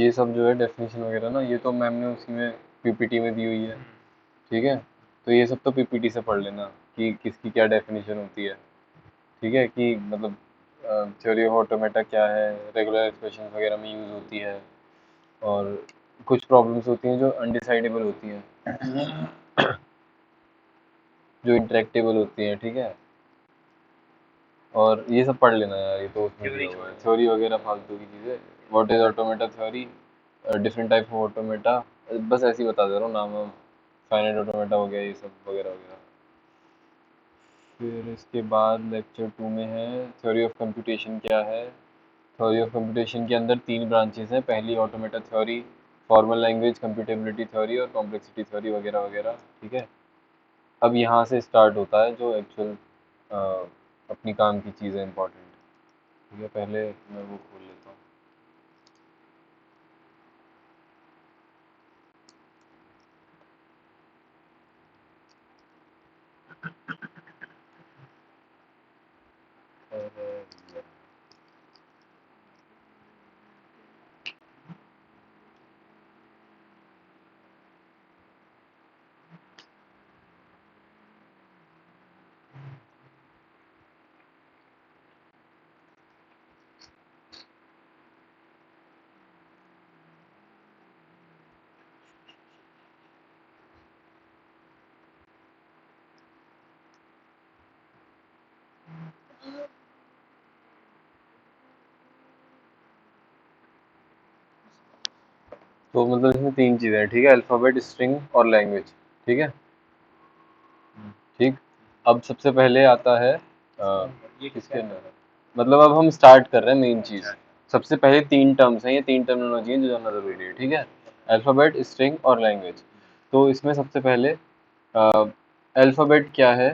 ये सब जो है डेफिनेशन वगैरह ना, ये तो मैम ने उसी में पीपीटी में दी हुई है। ठीक है, तो ये सब तो पीपीटी से पढ़ लेना कि किसकी क्या डेफिनेशन होती है। ठीक है, कि मतलब थ्योरी ऑफ ऑटोमेटा क्या है, रेगुलर एक्सप्रेशन वगैरह में यूज़ होती है, और कुछ प्रॉब्लम्स होती हैं जो अनडिसाइडेबल होती हैं, जो इंटरेक्टेबल होती हैं। ठीक है, और ये सब पढ़ लेना यार, ये तो उसमें थ्योरी दिया हुआ छोड़ है, देना। थ्योरी वगैरह फालतू की चीज़ें। What is automata theory, different type of automata, बस ऐसे ही बता दे रहा हूँ नाम वाम। फाइनाइट ऑटोमेटा हो गया, ये सब वगैरह वगैरह। फिर इसके बाद लेक्चर 2 में है थ्योरी ऑफ कंप्यूटेशन क्या है। थ्योरी ऑफ कंप्यूटेशन के अंदर 3 ब्रांचेस हैं। पहली automata theory, formal language computability theory और कॉम्प्लेक्सिटी थ्योरी वगैरह वगैरह। ठीक है, अब यहाँ से स्टार्ट होता है जो एक्चुअल अपनी काम की चीज़ें इंपॉर्टेंट। ठीक है, पहले मैं वो खोल लेता हूँ। और, तो मतलब इसमें 3 चीज़ें हैं। ठीक है, अल्फ़ाबेट, स्ट्रिंग और लैंग्वेज। ठीक है, ठीक। अब सबसे पहले आता है ये किसके किसका है? अंदर, मतलब अब हम स्टार्ट कर रहे हैं मेन चीज़। सबसे पहले 3 टर्म्स हैं, ये 3 टर्मिनोलॉजी हैं जो जानना ज़रूरी है। ठीक है, अल्फ़ाबेट, स्ट्रिंग और लैंग्वेज। तो इसमें सबसे पहले अल्फ़ाबेट क्या है।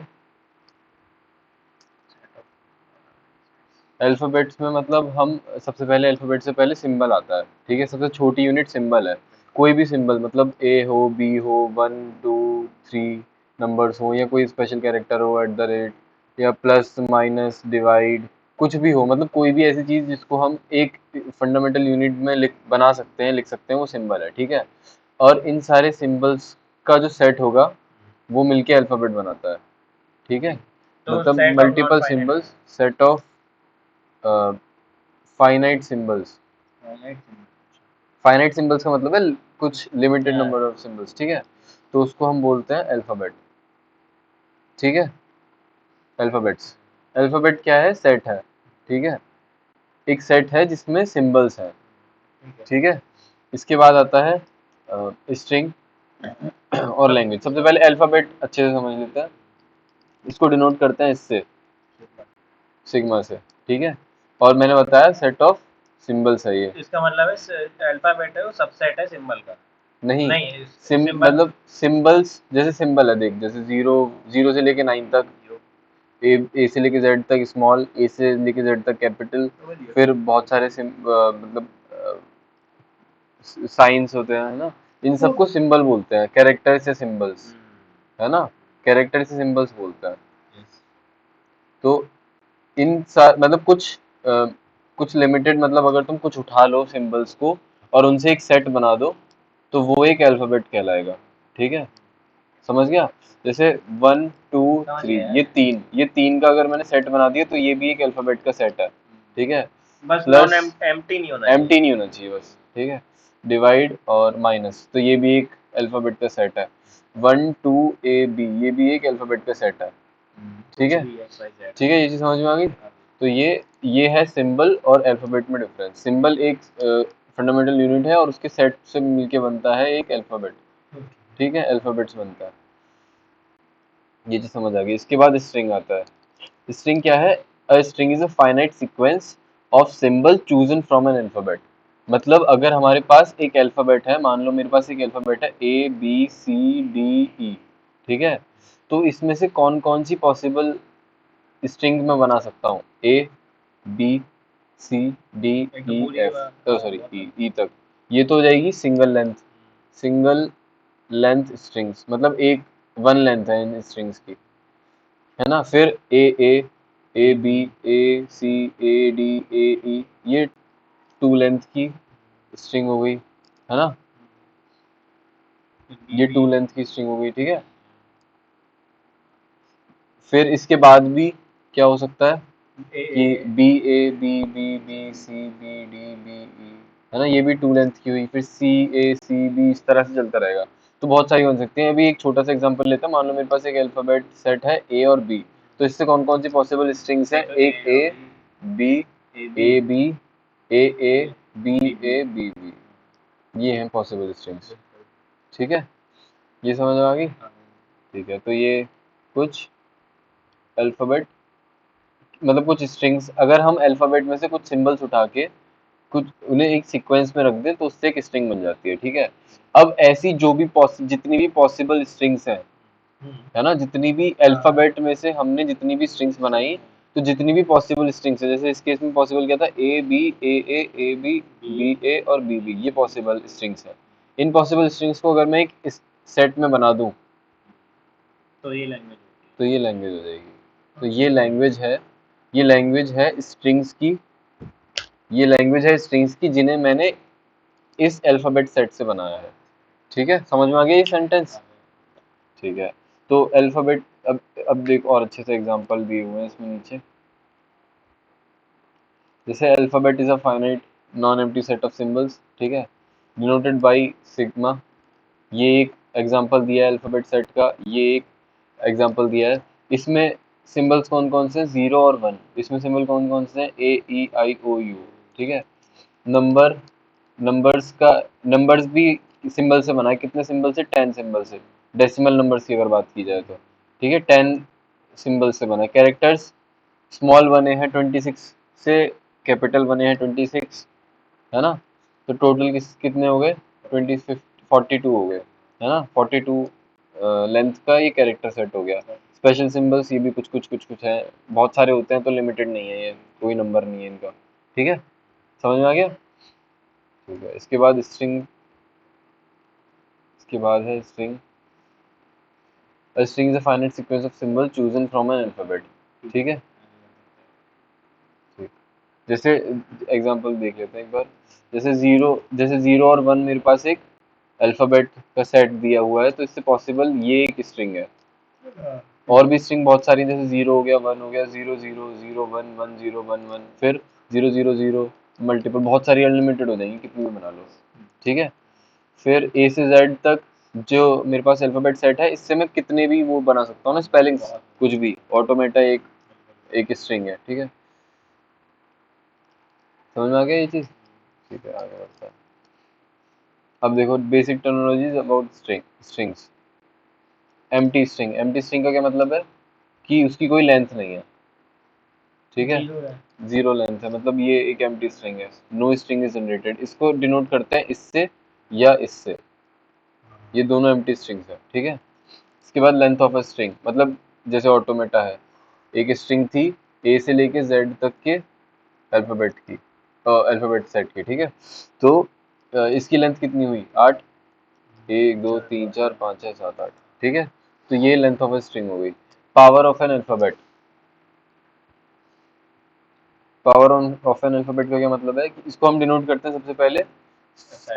अल्फ़ाबेट्स में मतलब हम सबसे पहले अल्फ़ाबेट से पहले सिंबल आता है। ठीक है, सबसे छोटी यूनिट सिंबल है। कोई भी सिंबल, मतलब ए हो, बी हो, 1 2 3 नंबर्स हो, या कोई स्पेशल कैरेक्टर हो, एट द रेट, या प्लस माइनस डिवाइड, कुछ भी हो, मतलब कोई भी ऐसी चीज़ जिसको हम एक फंडामेंटल यूनिट में लिख बना सकते हैं, लिख सकते हैं, वो सिंबल है। ठीक है, और इन सारे सिंबल्स का जो सेट होगा वो मिलके अल्फ़ाबेट बनाता है। ठीक है, तो मतलब set of non multiple finite symbols, set of finite symbols. Finite finite symbols का मतलब है कुछ लिमिटेड या नंबर ऑफ सिंबल्स। ठीक है, तो उसको हम बोलते हैं अल्फाबेट। ठीक है, अल्फाबेट्स। अल्फाबेट क्या है, सेट है। ठीक है, एक सेट है जिसमें सिंबल्स हैं। ठीक है। ठीक है, इसके बाद आता है स्ट्रिंग और लैंग्वेज। सबसे पहले अल्फाबेट अच्छे से समझ लेते हैं। इसको डिनोट करते हैं इससे, सिग्मा से। ठीक है, और मैंने बताया सेट ऑफ सिंबल्स है ये। इसका मतलब है अल्फाबेट है वो सबसेट है सिंबल का। नहीं, नहीं, सिम सिंबल मतलब सिंबल्स, जैसे सिंबल है देख, जैसे जीरो, जीरो से लेके 9 तक, ए से लेके जेड तक स्मॉल, ए से लेके जेड तक कैपिटल। फिर बहुत सारे मतलब साइंस होते हैं, है ना, इन सबको सिंबल बोलते हैं, कैरेक्टर से सिंबल्स, है ना, कैरेक्टर से सिंबल्स बोलते हैं। तो मतलब कुछ लिमिटेड, मतलब अगर तुम कुछ उठा लो सिंबल्स को और उनसे एक सेट बना दो, तो वो एक अल्फाबेट कहलाएगा। ठीक है, समझ गया। जैसे 1 2 समझ 3, गया। ये तीन का अगर मैंने सेट बना दिया तो ये भी एक अल्फाबेट का सेट है। ठीक है, बस नॉन प्लस एम्प्टी नहीं होना चाहिए। एम्प्टी नहीं होना चाहिए बस। ठीक है, डिवाइड और माइनस, तो ये भी एक अल्फाबेट का सेट है। 1 2 ए बी, ये भी एक अल्फाबेट का सेट है। ठीक कुछ है, भी एक्स वाई जेड। ठीक है, ये चीज समझ में आ गई। तो ये है सिंबल और अल्फाबेट में डिफरेंस। सिंबल एक फंडामेंटल यूनिट है और उसके सेट से मिलके बनता है एक अल्फाबेट। ठीक है, अल्फाबेट्स बनता है, ये चीज समझ आ गई। इसके बाद स्ट्रिंग आता है। स्ट्रिंग क्या है, a string is a finite sequence of symbol chosen from an alphabet. मतलब अगर हमारे पास एक अल्फाबेट है, मान लो मेरे पास एक अल्फाबेट है A B C D E. ठीक है, तो इसमें से कौन कौन सी पॉसिबल स्ट्रिंग में बना सकता हूँ, ए बी सी डी एक तो ई पूरी एफ, सॉरी बहुत ई ई तक। ये तो हो जाएगी सिंगल लेंथ स्ट्रिंग्स, मतलब एक वन लेंथ है इन स्ट्रिंग्स की, है ना। फिर ए B A C A D A ई, ये टू लेंथ की स्ट्रिंग हो गई, है ना, ये 2 लेंथ की स्ट्रिंग हो गई, ठीक है। फिर इसके बाद भी क्या हो सकता है कि B A B B B C B D B E, है ना, ये भी 2 लेंथ की हुई, फिर सी ए सी बी, इस तरह से चलता रहेगा। तो बहुत सारी बन सकती हैं। अभी एक छोटा सा एग्जांपल लेते हैं। मान लो मेरे पास एक अल्फाबेट सेट है ए और बी, तो इससे कौन कौन सी पॉसिबल स्ट्रिंग्स हैं? एक A B A B A B A B B, ये हैं पॉसिबल स्ट्रिंग्स, ठीक है। ये समझ में आ गई? ठीक है, तो ये कुछ अल्फाबेट, मतलब कुछ स्ट्रिंग्स, अगर हम अल्फाबेट में से कुछ सिंबल्स उठा के कुछ उन्हें एक सीक्वेंस में रख दें तो उससे एक स्ट्रिंग बन जाती है, ठीक है। अब ऐसी जो भी जितनी भी पॉसिबल स्ट्रिंग्स हैं, है ना, जितनी भी अल्फाबेट में से हमने जितनी भी स्ट्रिंग्स बनाई, तो जितनी भी पॉसिबल स्ट्रिंग्स है, जैसे इस केस में पॉसिबल क्या था, ए बी बी ए और बी बी, ये पॉसिबल स्ट्रिंग्स है। इन पॉसिबल स्ट्रिंग्स को अगर मैं एक सेट में बना दूं तो ये लैंग्वेज तो ये लैंग्वेज हो जाएगी। तो ये लैंग्वेज है स्ट्रिंग्स की, ये लैंग्वेज है स्ट्रिंग्स की जिन्हें मैंने इस अल्फाबेट सेट से बनाया है, ठीक है। समझ में आ गया ये सेंटेंस? ठीक है, तो अल्फाबेट, अब देख और अच्छे से एग्जांपल दिए हुए हैं इसमें नीचे। जैसे alphabet is a finite non empty set of symbols, ठीक है, डिनोटेड बाय सिग्मा। ये एक एग्जांपल दिया है अल्फाबेट सेट का, ये एक एग्जांपल दिया है। इसमें सिंबल्स कौन कौन से हैं? 0 और 1। इसमें सिंबल कौन कौन से हैं? ए ई आई ओ यू, ठीक है। नंबर, नंबर्स भी सिंबल से बना है। कितने सिंबल से? 10 सिंबल से। डेसिमल नंबर्स की अगर बात की जाए तो, ठीक है, 10 सिंबल से बना है। कैरेक्टर्स स्मॉल बने हैं 26 से, कैपिटल बने हैं 26, है ना। तो टोटल कितने हो गए? 42 हो गए, है ना। 42 लेंथ का ये कैरेक्टर सेट हो गया। स्पेशल सिंबल्स ये भी कुछ है, बहुत सारे होते हैं तो लिमिटेड नहीं है, ये कोई नंबर नहीं है इनका, ठीक है। समझ में आ गया? ठीक है, इसके बाद स्ट्रिंग, इसके बाद है string. A string is a finite sequence of symbols chosen from an alphabet, ठीक है। ठीक, जैसे एग्जांपल देख लेते हैं एक बार। जैसे जीरो और वन मेरे पास एक अल्फाबेट का सेट दिया हुआ है, तो इससे पॉसिबल ये एक स्ट्रिंग है। और भी स्ट्रिंग बहुत सारी, जैसे 0 हो गया, 1 हो गया, 0 0 0 1 1 0 1 1, फिर 0 0 0, मल्टीपल, बहुत सारी अनलिमिटेड हो जाएंगी, कितनी भी बना लो, ठीक है। फिर ए से जेड तक जो मेरे पास अल्फाबेट सेट है, इससे मैं कितने भी वो बना सकता हूँ ना, स्पेलिंग्स, कुछ भी। ऑटोमेटा एक एक स्ट्रिंग है, ठीक है। समझ में आ गया ये चीज? ठीक है, आगे बढ़ते हैं। अब देखो basic terminologies about strings. Empty string का क्या मतलब है कि उसकी कोई लेंथ नहीं है, ठीक है, जीरो लेंथ है, मतलब ये एक एम्प्टी स्ट्रिंग है। नो स्ट्रिंग इज जनरेटेड, इसको डिनोट करते हैं इससे या इससे, ये दोनों एम्प्टी स्ट्रिंग्स है, ठीक है। इसके बाद लेंथ ऑफ अ स्ट्रिंग, मतलब जैसे ऑटोमेटा है, एक स्ट्रिंग थी ए से लेके जेड तक के अल्फाबेट सेट की, ठीक है। तो इसकी लेंथ कितनी हुई? 8, 1 2 3 4 5 6 7 8, ठीक है। तो ये लेंथ ऑफ अ स्ट्रिंग हो गई। Power of an alphabet, power of an alphabet का क्या मतलब है कि इसको हम डिनोट करते हैं सबसे पहले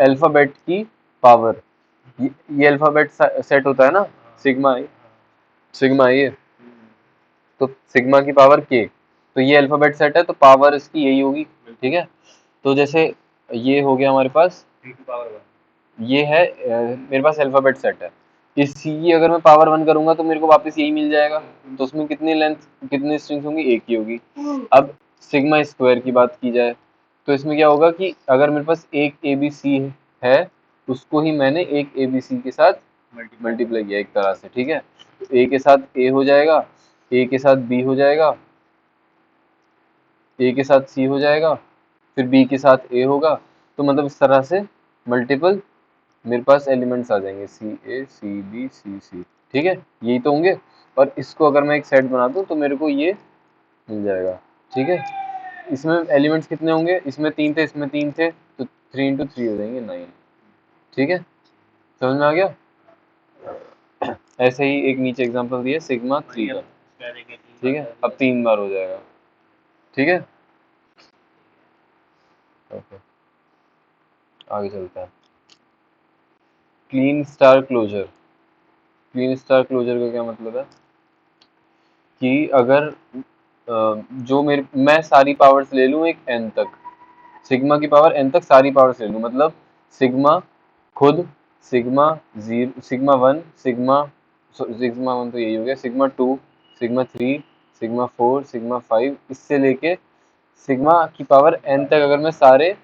अल्फाबेट की पावर। ये अल्फाबेट सेट होता है ना, सिग्मा आई, सिग्मा आई है, तो सिग्मा की पावर के, तो ये अल्फाबेट सेट है तो पावर इसकी यही होगी, ठीक है। तो जैसे ये हो गया हमारे पास, ये है मेरे पास अल्फाबेट सेट है, इसकी अगर मैं पावर 1 करूंगा तो मेरे को वापस यही मिल जाएगा। तो उसमें कितनी लेंथ, कितनी स्ट्रिंग्स होंगी? एक ही होगी। अब सिग्मा स्क्वायर की बात की जाए तो इसमें क्या होगा कि अगर मेरे पास एक ए बी सी है, उसको ही मैंने एक ए बी सी के साथ मल्टीप्लाई किया एक तरह से, ठीक है। तो ए के साथ ए हो जाएगा, ए के साथ बी हो जाएगा, ए के साथ सी हो जाएगा, फिर बी के साथ ए होगा। तो मतलब इस तरह से मल्टीपल मेरे पास एलिमेंट्स आ जाएंगे, सी ए सी बी सी सी, ठीक है, यही तो होंगे। और इसको अगर मैं एक सेट बना दूं तो मेरे को ये मिल जाएगा, ठीक है। इसमें एलिमेंट्स कितने होंगे? इसमें 3 थे, इसमें 3 थे, तो 3 इंटू 3 हो जाएंगे 9, ठीक है। समझ में आ गया? ऐसे ही एक नीचे एग्जांपल दिया सिग्मा 3 का, ठीक है, अब 3 बार हो जाएगा, ठीक है। ओके, आगे चलते हैं। Kleene star closure. Kleene star closure का क्या मतलब है कि अगर जो मैं सारी पावर्स ले लूं एक एन तक, सिग्मा की पावर एन तक सारी पावर्स ले लूं, मतलब सिग्मा खुद, sigma zero, sigma one, sigma one तो यही हो गया, sigma two, sigma three, sigma four, sigma five, इससे लेके सिग्मा की पावर एन तक अगर मैं सारे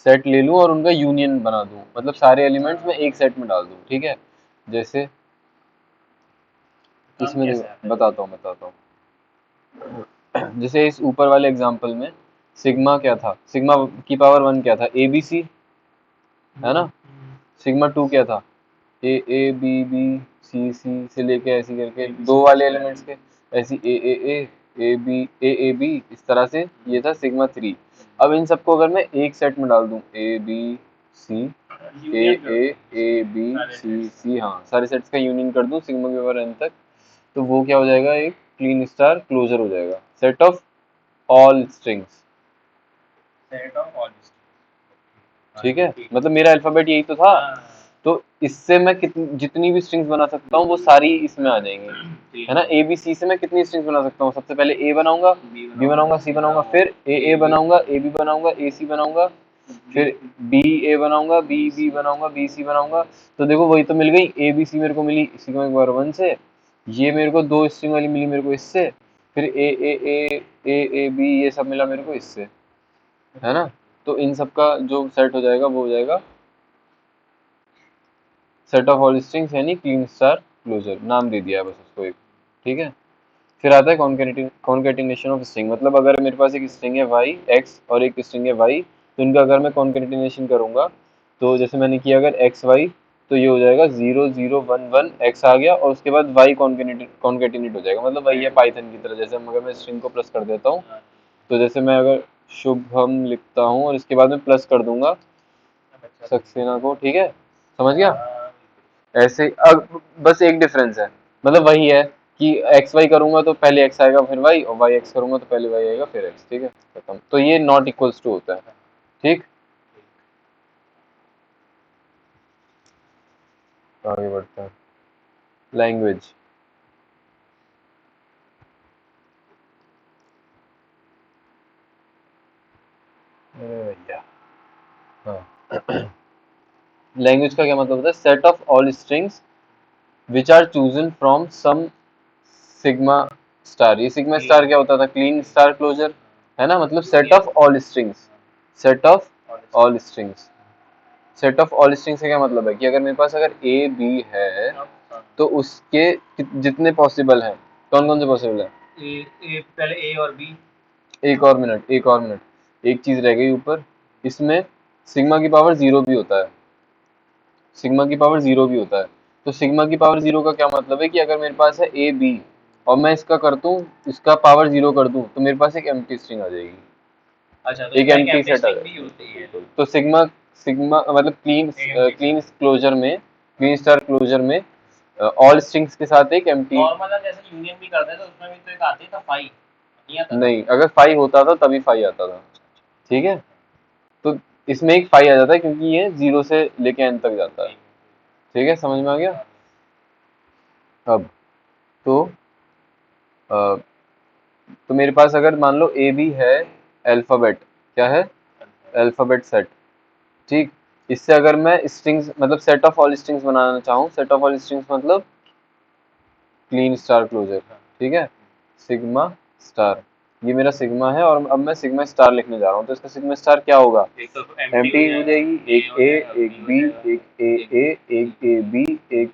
सेट ले लूं और उनका यूनियन बना दूं, मतलब सारे एलिमेंट्स में एक सेट में डाल दूं, ठीक है। जैसे इसमें बताता हूँ। जैसे इस ऊपर वाले एग्जांपल में सिग्मा क्या था, सिग्मा की पावर वन क्या था, ए बी सी, है ना। सिग्मा टू क्या था, ए ए बी बी सी सी से लेके ऐसे करके दो वाले एलिमेंट्स के, ऐसी ए बी, इस तरह से ये था सिग्मा थ्री। अब इन सबको अगर मैं एक सेट में डाल दूं, ए बी सी, ए बी सी सी, हाँ सारे सेट्स का यूनियन कर दूं सिग्मा की पावर एन तक, तो वो क्या हो जाएगा, एक क्लीन स्टार क्लोजर हो जाएगा, set of all strings. Set of all. ठीक है, मतलब मेरा अल्फाबेट यही तो था, तो इससे मैं जितनी भी स्ट्रिंग्स बना सकता हूँ वो सारी इसमें आ जाएंगी, है ना। ए बी सी से मैं कितनी स्ट्रिंग्स बना सकता हूँ, सबसे पहले ए बनाऊंगा, बी बनाऊंगा, सी बनाऊंगा, फिर ए बनाऊंगा, ए बी बनाऊंगा, ए सी बनाऊंगा, फिर बी ए बनाऊंगा, बी बी बनाऊंगा, बी सी बनाऊंगा। तो देखो वही तो मिल गई, ए बी सी मेरे को मिली सिग्मा एक बार वन से, ये मेरे को दो स्ट्रिंग वाली मिली मेरे को इससे, फिर ए बी ये सब मिला मेरे को इससे, है ना। तो इन सब का जो सेट हो जाएगा वो हो जाएगा सेट ऑफ ऑल स्ट्रिंग्स, यानी क्लीन स्टार क्लोजर, नाम दे दिया है बस उसको एक, ठीक है। फिर आता है कॉन्केटिनेशन ऑफ स्ट्रिंग, मतलब अगर मेरे पास एक स्ट्रिंग है वाई एक्स और एक स्ट्रिंग है वाई, तो इनका अगर मैं कॉन्केटिनेशन करूंगा, तो जैसे मैंने किया अगर एक्स वाई, तो ये हो जाएगा 0 0 1 1, एक्स आ गया और उसके बाद वाई कॉन्केटिनेट हो जाएगा, मतलब वही है पाइथन की तरह। जैसे अगर मैं स्ट्रिंग को प्लस कर देता हूँ, तो जैसे मैं अगर शुभम लिखता हूँ और इसके बाद में प्लस कर दूंगा सक्सेना को, ठीक है, समझ गया। ऐसे अब बस एक डिफरेंस है, मतलब वही है कि एक्स वाई करूंगा तो पहले एक्स आएगा फिर वाई, और वाई एक्स करूंगा तो पहले वाई आएगा फिर एक्स, ठीक है, खत्म। तो ये नॉट इक्वल्स टू होता है, ठीक। आगे बढ़ते हैं। लैंग्वेज। अरे भैया, हाँ। लैंग्वेज का क्या मतलब होता है, set of all strings which are chosen from some sigma star. ये सिग्मा स्टार क्या होता था, क्लीन स्टार क्लोजर, है ना, मतलब set of all strings, set of all strings. Set of all strings का क्या मतलब है कि अगर मेरे पास अगर ए बी है, तो उसके जितने पॉसिबल हैं, कौन कौन से पॉसिबल है, पहले ए और बी। एक और मिनट, एक चीज रह गई ऊपर, इसमें सिग्मा की पावर जीरो भी होता है, सिग्मा की पावर जीरो भी होता है। तो सिग्मा की पावर जीरो का क्या मतलब है कि अगर मेरे पास है ए बी और मैं इसका कर दूं, इसका पावर जीरो कर दूं, तो मेरे पास एक एम्प्टी स्ट्रिंग आ जाएगी। अच्छा, तो एक एम्प्टी सेट आ जाएगा। तो सिग्मा सिग्मा मतलब क्लीन क्लोजर में, क्लीन स्टार क्लोजर में ऑल स्ट्रिंग्स के साथ एक एम्प्टी, और मतलब जैसे यूनियन भी करते हैं तो उसमें भी तो एक आती था फाई, नहीं आता? नहीं, अगर फाइव होता था तभी फाइव आता था, ठीक है। तो इसमें एक फाइव आ जाता है क्योंकि ये जीरो से लेके एन तक जाता है, ठीक है, समझ में आ गया। अब तो तो मेरे पास अगर मान लो ए बी है अल्फाबेट, क्या है, अल्फाबेट सेट, ठीक। इससे अगर मैं स्ट्रिंग्स मतलब सेट ऑफ ऑल स्ट्रिंग्स बनाना चाहूँ, सेट ऑफ ऑल स्ट्रिंग्स मतलब क्लीन स्टार क्लोजर, ठीक है, सिग्मा स्टार, ये मेरा सिग्मा है और अब मैं सिग्मा स्टार लिखने जा रहा हूँ, तो इसका सिग्मा स्टार क्या होगा, एम्प्टी हो जाएगी, एक ए, एक बी, एक ए बी, एक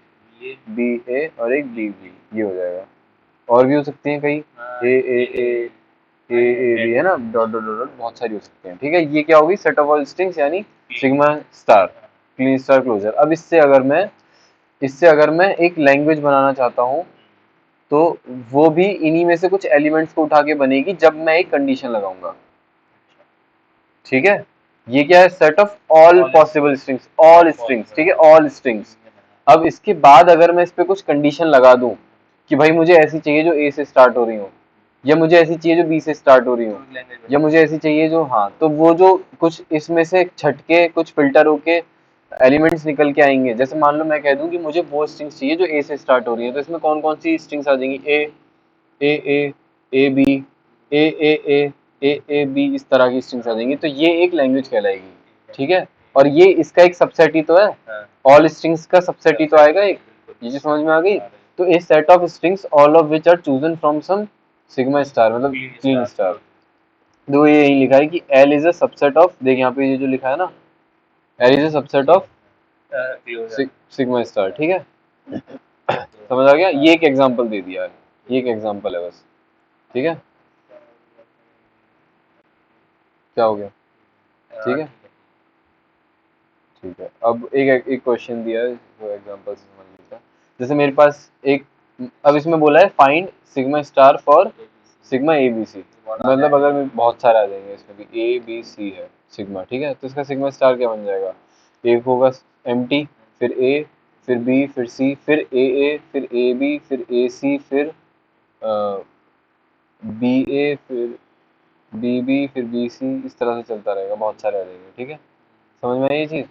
बी ए और एक बी बी, ये हो जाएगा। और भी हो सकती हैं कई, ए बी, है ना, डॉट डॉट डॉट डॉट, बहुत सारी हो सकती हैं, ठीक है। ये क्या होगी, सेट ऑफ ऑल स्ट्रिंग्स यानी sigma star, Kleene star closure. अब इससे अगर मैं एक लैंग्वेज बनाना चाहता हूँ, तो वो भी इन्हीं में से कुछ एलिमेंट्स को उठा के बनेगी जब मैं एक कंडीशन लगाऊंगा, ठीक है। ये क्या है, set of all possible strings, all strings, ठीक है, ऑल स्ट्रिंग्स। अब इसके बाद अगर मैं इस पे कुछ कंडीशन लगा दूं कि भाई मुझे ऐसी चाहिए जो ए से स्टार्ट हो रही हो, या मुझे ऐसी चाहिए जो बी से स्टार्ट हो रही हो, या मुझे ऐसी चाहिए जो, हाँ, तो वो जो कुछ इसमें से छटके कुछ फिल्टर होके एलिमेंट्स निकल के आएंगे। जैसे मान लो मैं कह दूं कि मुझे वो स्ट्रिंग्स चाहिए जो ए से स्टार्ट हो रही है, तो इसमें कौन कौन सी स्ट्रिंग्स आ जाएंगी, ए बी, ए बी, इस तरह की स्ट्रिंग्स आ जाएंगी। तो ये एक लैंग्वेज कहलाएगी, ठीक है। और ये इसका एक सबसेट ही तो है, ऑल स्ट्रिंग्स का सबसेट ही तो आएगा एक, ये जो समझ में आ गई। तो a set of strings all of which are chosen from some sigma star, मतलब क्लीन स्टार। तो ये यही लिखा है कि L is a subset of, देख यहाँ पे ये जो लिखा है ना, L is a subset of sigma star, ठीक है। समझ आ गया, ये एक एग्जांपल दे दिया है, ये एक एग्जांपल है बस, ठीक है। क्या हो गया, ठीक है, ठीक है। अब एक एक क्वेश्चन दिया है जो एग्जांपल से समझ लीजिए। जैसे मेरे पास एक, अब इसमें बोला है find sigma star for sigma A B C, मतलब अगर बहुत सारे आ जाएंगे इसमें भी, ए बी सी है सिग्मा, ठीक है। तो इसका सिग्मा स्टार क्या बन जाएगा, एक होगा एम टी, फिर ए, फिर बी, फिर सी, फिर ए, फिर ए बी, फिर ए सी, फिर बी ए, फिर बी बी, फिर बी सी, इस तरह से चलता रहेगा, बहुत सारे आ जाएंगे, ठीक है। समझ में आई ये चीज।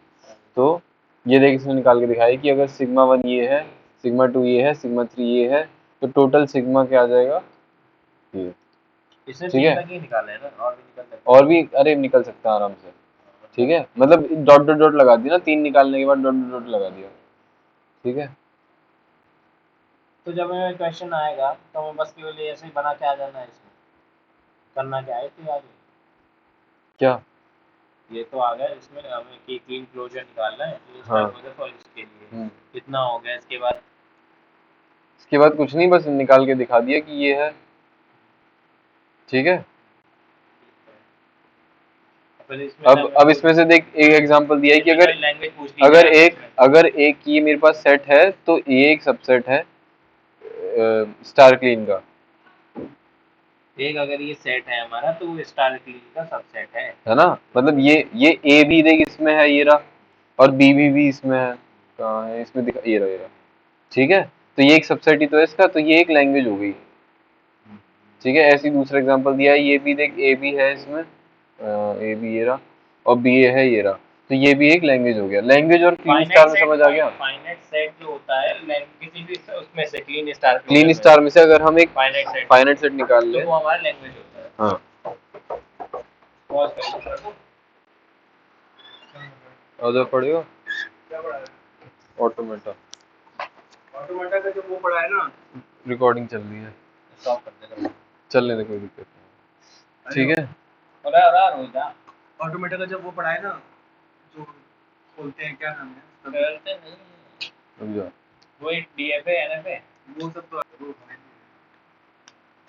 तो ये देख, इसने निकाल के दिखाया कि अगर सिग्मा वन ये है, सिग्मा टू ये है, सिग्मा थ्री ये है, तो टोटल सिग्मा क्या आ जाएगा ये, इसने ठीक है। 3 तक ही निकाले हैं ना, और भी निकल सकते हैं। और भी, अरे निकल सकता है आराम से, ठीक है। मतलब डॉट डॉट डॉट लगा दिया ना, 3 निकालने के बाद डॉट डॉट डॉट लगा दिया, ठीक है। तो जब हमें क्वेश्चन आएगा तो हमें बस केवल ऐसे ही बना के आ जाना है, इसमें करना क्या है फिर आगे। क्या, ये तो आ गया, इसमें हमें की क्लीन क्लोजर निकालना है, क्लीन हाँ, क्लोजर फॉर इसके लिए कितना हो गया, इसके बाद इसके बाद कुछ नहीं, बस निकाल के दिखा दिया कि ये है, ठीक है। फिर इसमें अब इसमें से देख, एक एग्जांपल दिया है कि अगर लैंग्वेज पूछ ली अगर जाए एक इसमें। अगर एक ये मेरे पास सेट है, तो ये एक सबसेट है स्टार क्लीन का, एक अगर ये सेट है हमारा तो वो स्टार क्लीन का सबसेट है ना। मतलब ये ए भी देख इसमें है, ये रहा, और बी भी इसमें है, कहाँ है इसमें, दिखा, ये रहा, ठीक है। तो ये एक सबसेट ही तो है इसका, तो ये एक लैंग्वेज हो गई, ठीक है। ऐसे ही दूसरा एग्जांपल दिया है, ये भी देख, ए भी है इसमें, ए भी ये रहा, और बी ए है ये रहा, तो ये भी एक लैंग्वेज हो गया। लैंग्वेज और क्लीन स्टार में समझ आ गया। फाइनाइट सेट जो होता है किसी भी उसमें से क्लीन स्टार में से अगर हम एक फाइनाइट सेट निकाल तो लें, वो हमारा लैंग्वेज होता है। हाँ, पॉज करो। उधर पढ़ेगा क्या पढ़ा है? ऑटोमेटा, ऑटोमेटा का जो वो पढ़ा है ना, रिकॉर्डिंग चल रही है, स्टॉप कर दे। चलने दे, कोई दिक्कत नहीं, ठीक है। और रोजा ऑटोमेटा का जब वो पढ़ा है ना, जो बोलते हैं, क्या नाम है, करते नहीं, रुक जा, वो डीएफए एनएफए वो सब तो वो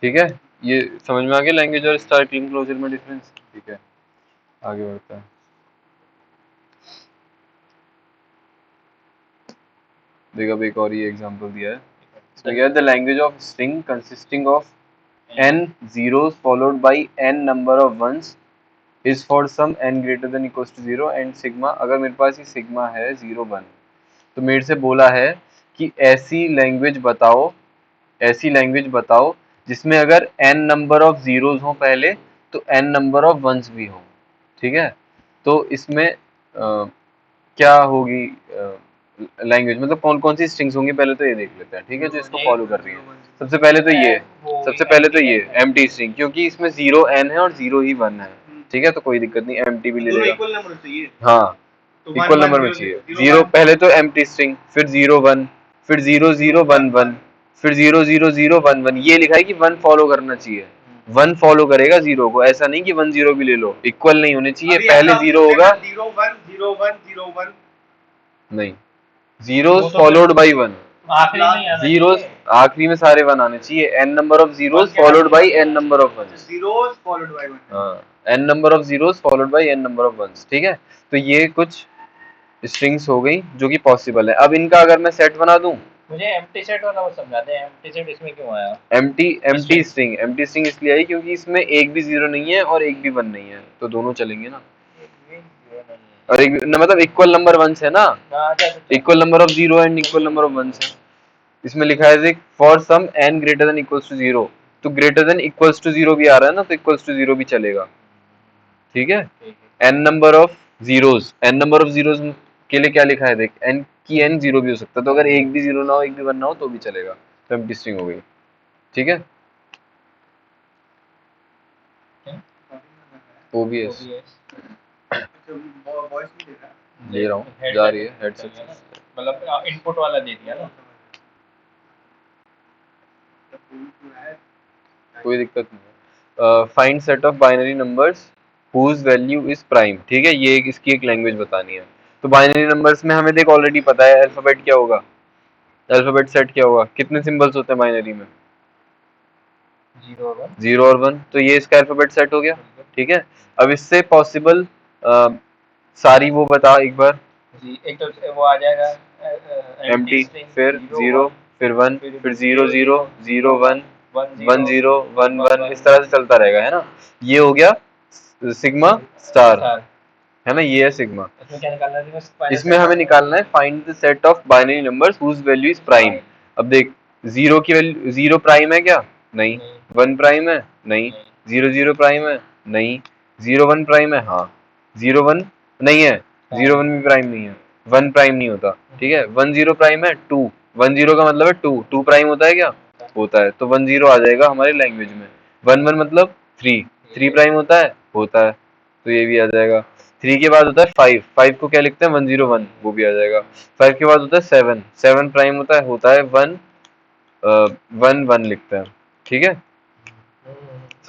ठीक है। ये समझ में आ गया लैंग्वेज और स्टार क्लीन क्लोजर में डिफरेंस, ठीक है। आगे बढ़ता है, देख अब एक और ये एग्जांपल दिया है, इसमें क्या है, the language of string consisting of n zeros followed by n number of ones is for some n greater than equals to 0 and sigma, अगर मेरे पास ये सिग्मा है 0 1, तो मेरे से बोला है कि ऐसी लैंग्वेज बताओ, ऐसी लैंग्वेज बताओ जिसमें अगर n नंबर ऑफ जीरोस हो पहले, तो n नंबर ऑफ वंस भी हो, ठीक है। तो इसमें क्या होगी लैंग्वेज, मतलब कौन कौन सी स्ट्रिंग्स होंगी, पहले तो ये देख लेते हैं, ठीक है, जो इसको फॉलो कर रही है। सबसे पहले तो ये, सबसे पहले तो ये एम्प्टी स्ट्रिंग, क्योंकि इसमें 0 n है और 0 ही 1 है, ठीक है, तो कोई दिक्कत नहीं, एम्प्टी भी ले दोनों लेगा, इक्वल नंबर चाहिए, हाँ, तो इक्वल नंबर में चाहिए। 0 पहले तो एम्प्टी स्ट्रिंग, फिर 0 1, फिर 0 0 1 1, फिर 0 0 0 1 1, ये लिखा है कि 1 फॉलो करना चाहिए, 1 फॉलो करेगा 0 को, ऐसा नहीं कि 1 0 भी ले लो, इक्वल नहीं होने चाहिए, पहले 0 होगा, 0 1 0 1 0 1 नहीं, जीरोस फॉलोड बाय 1, आखिरी में आना जीरोस आखिरी में सारे 1 आने चाहिए, n number of zeros followed by n number of ones, zeros followed by 1, हाँ, n number of zeros followed by n number of ones, ठीक है। तो ये कुछ स्ट्रिंग्स हो गई जो कि पॉसिबल है। अब इनका अगर मैं सेट बना दूं, मुझे एम्प्टी सेट वाला वो समझा दे, एम्प्टी सेट इसमें क्यों आया? एम्प्टी स्ट्रिंग इसलिए आई क्योंकि इसमें एक भी 0 नहीं है और एक भी 1 नहीं है, तो दोनों चलेंगे ना, और एक मतलब इक्वल नंबर वंस है ना, equal number of 0 and equal number of ones है। इसमें लिखा है देख, for some n greater than equals to 0, तो ग्रेटर देन इक्वल्स टू 0 भी आ रहा है ना, तो इक्वल्स टू 0 भी चलेगा, ठीक है। n number of zeros, n number of zeros के लिए क्या लिखा है देख, n की n जीरो भी हो सकता है, तो अगर एक भी जीरो ना हो एक भी वन ना हो तो भी चलेगा, तो एम्प्टी स्ट्रिंग हो गई, ठीक है। OBS वॉइस नहीं दे रहा ले रहा हूँ, जा रही है हेडसेट से, मतलब इनपुट वाला दे दिया ना। कोई दिक्कत नहीं है। Find set of binary numbers whose value is prime, ठीक है, ये इसकी एक लैंग्वेज बतानी है। तो बाइनरी नंबर्स में हमें देख ऑलरेडी पता है अल्फाबेट क्या होगा, अल्फाबेट सेट क्या होगा, कितने सिंबल्स होते हैं बाइनरी में, 0 और 1, तो ये इसका अल्फाबेट सेट हो गया, ठीक है। अब इससे पॉसिबल सारी वो बता एक बार, एक तो वो आ जाएगा एम्प्टी, फिर 0, फिर 1, फिर 0 0 0 1 1 0 1 1, इस तरह से चलता रहेगा, है ना। ये हो गया सिग्मा स्टार, है ना, ये है सिग्मा। इसमें क्या निकालना है? इसमें हमें निकालना है find the set of binary numbers whose value is prime. अब देख, 0 की वैल्यू, 0 प्राइम है क्या, नहीं। 1 प्राइम है, नहीं। 0 0 प्राइम है, नहीं। 0 1 प्राइम है, हाँ। 0 1 नहीं है, 0 1 भी प्राइम नहीं है, 1 प्राइम नहीं होता, ठीक है। 1 0 प्राइम है, 2 1 0 का मतलब है 2, 2 प्राइम होता है क्या, होता है, तो 1 0 आ जाएगा हमारी लैंग्वेज में। 1 1 मतलब 3, 3 प्राइम होता है, होता है, तो ये भी आ जाएगा। 3 के बाद होता है 5, 5 को क्या लिखते हैं 1 0 1, वो भी आ जाएगा। 5 के बाद होता है 7, 7 प्राइम होता है 1 1 1 लिखते हैं, ठीक है,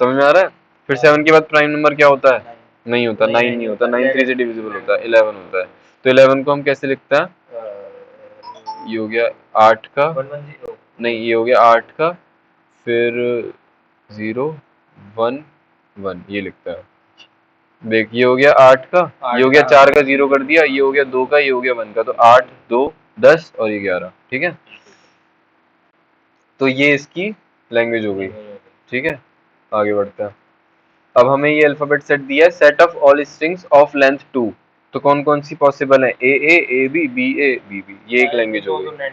समझ में आ रहा है। फिर 7 के बाद प्राइम नंबर क्या होता है, नहीं होता, 9 नहीं होता, 9 3 से डिविजिबल होता है, 11 होता है। तो 11 को हम कैसे लिखते हैं, ये हो गया 8 का, नहीं ये हो गया 8 का, फिर 0 1 1, ये लिखता है। देख, ये हो गया 8 का, ये हो गया 4 का 0 कर दिया, ये हो गया 2 का, ये हो गया 1 का, तो 8 2 10 और ये 11, ठीक है। तो ये इसकी लैंग्वेज हो गई, ठीक है। आगे बढ़ते हैं। अब हमें ये अल्फाबेट सेट दिया है, set of all strings of length 2, तो कौन कौन सी पॉसिबल है, A B B A B B, ये एक लैंग्वेज हो गई,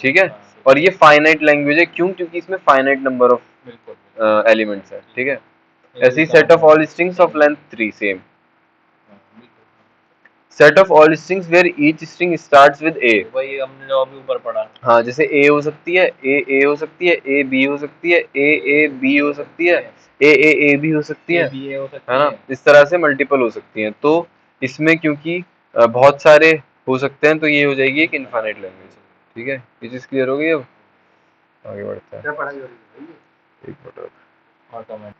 ठीक है। और ये फाइनाइट लैंग्वेज है, क्यों, क्योंकि इसमें फाइनाइट नंबर ऑफ एलिमेंट्स है, ठीक है। ऐसी set of all strings of length 3, same set of all strings where each string starts with A, वही हमने अभी ऊपर पढ़ा। हाँ, जैसे ए हो सकती है, ए हो सकती है, ए बी हो सकती है, ए बी हो सकती है, ए भी हो सकती है ना, इस तरह से मल्टीपल हो सकती हैं। तो इसमें क्योंकि बहुत सारे हो सकते हैं, तो ये हो जाएगी एक इनफाइनाइट लैंग्वेज, ठीक है। ये चीज क्लियर हो गई। अब आगे बढ़ते हैं, क्या पढ़ाई हो रही है? एक मिनट,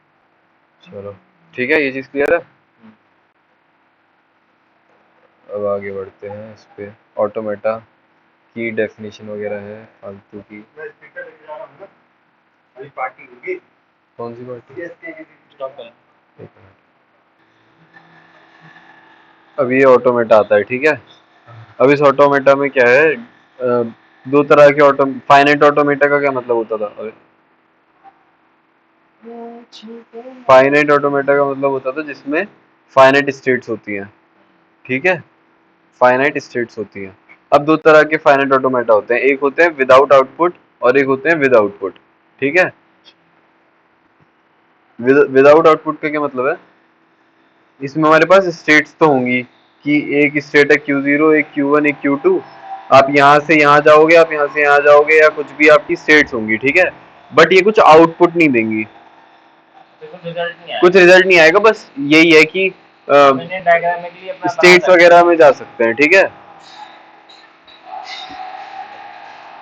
चलो ठीक है, ये चीज क्लियर है। अब आगे बढ़ते हैं इस पे, ऑटोमेटा की डेफिनेशन वगैरह है फालतू की। मैं स्पीकर लेके जा रहा हूँ ना, अभी पार्टी होगी। कौन सी पार्टी, स्टॉप कर। एक मिनट। अब ये ऑटोमेटा आता है, ठीक है। अब इस ऑटोमेटा में क्या है, दो तरह के ऑटो, फाइनाइट ऑटोमेटा का क्या मतलब होता था, अरे फाइनाइट ऑटोमेटा का मतलब होता था जिसमें फाइनाइट स्टेट्स होती हैं, ठीक है, फाइनाइट स्टेट्स होती हैं। अब दो तरह के फाइनाइट ऑटोमेटा होते हैं, एक होते हैं विदाउट आउटपुट और एक होते हैं विद आउटपुट, ठीक है। विदाउट आउटपुट का क्या मतलब है, इसमें हमारे पास स्टेट्स तो होंगी कि एक स्टेट है Q0, एक Q1, एक Q2, आप यहाँ से यहाँ जाओगे, आप यहाँ से यहाँ जाओगे, या कुछ भी आपकी स्टेट्स होंगी, ठीक है। बट ये कुछ आउटपुट नहीं देंगी, कुछ रिजल्ट नहीं आएगा, बस यही है कि स्टेट्स वगैरह में जा सकते हैं, ठीक है।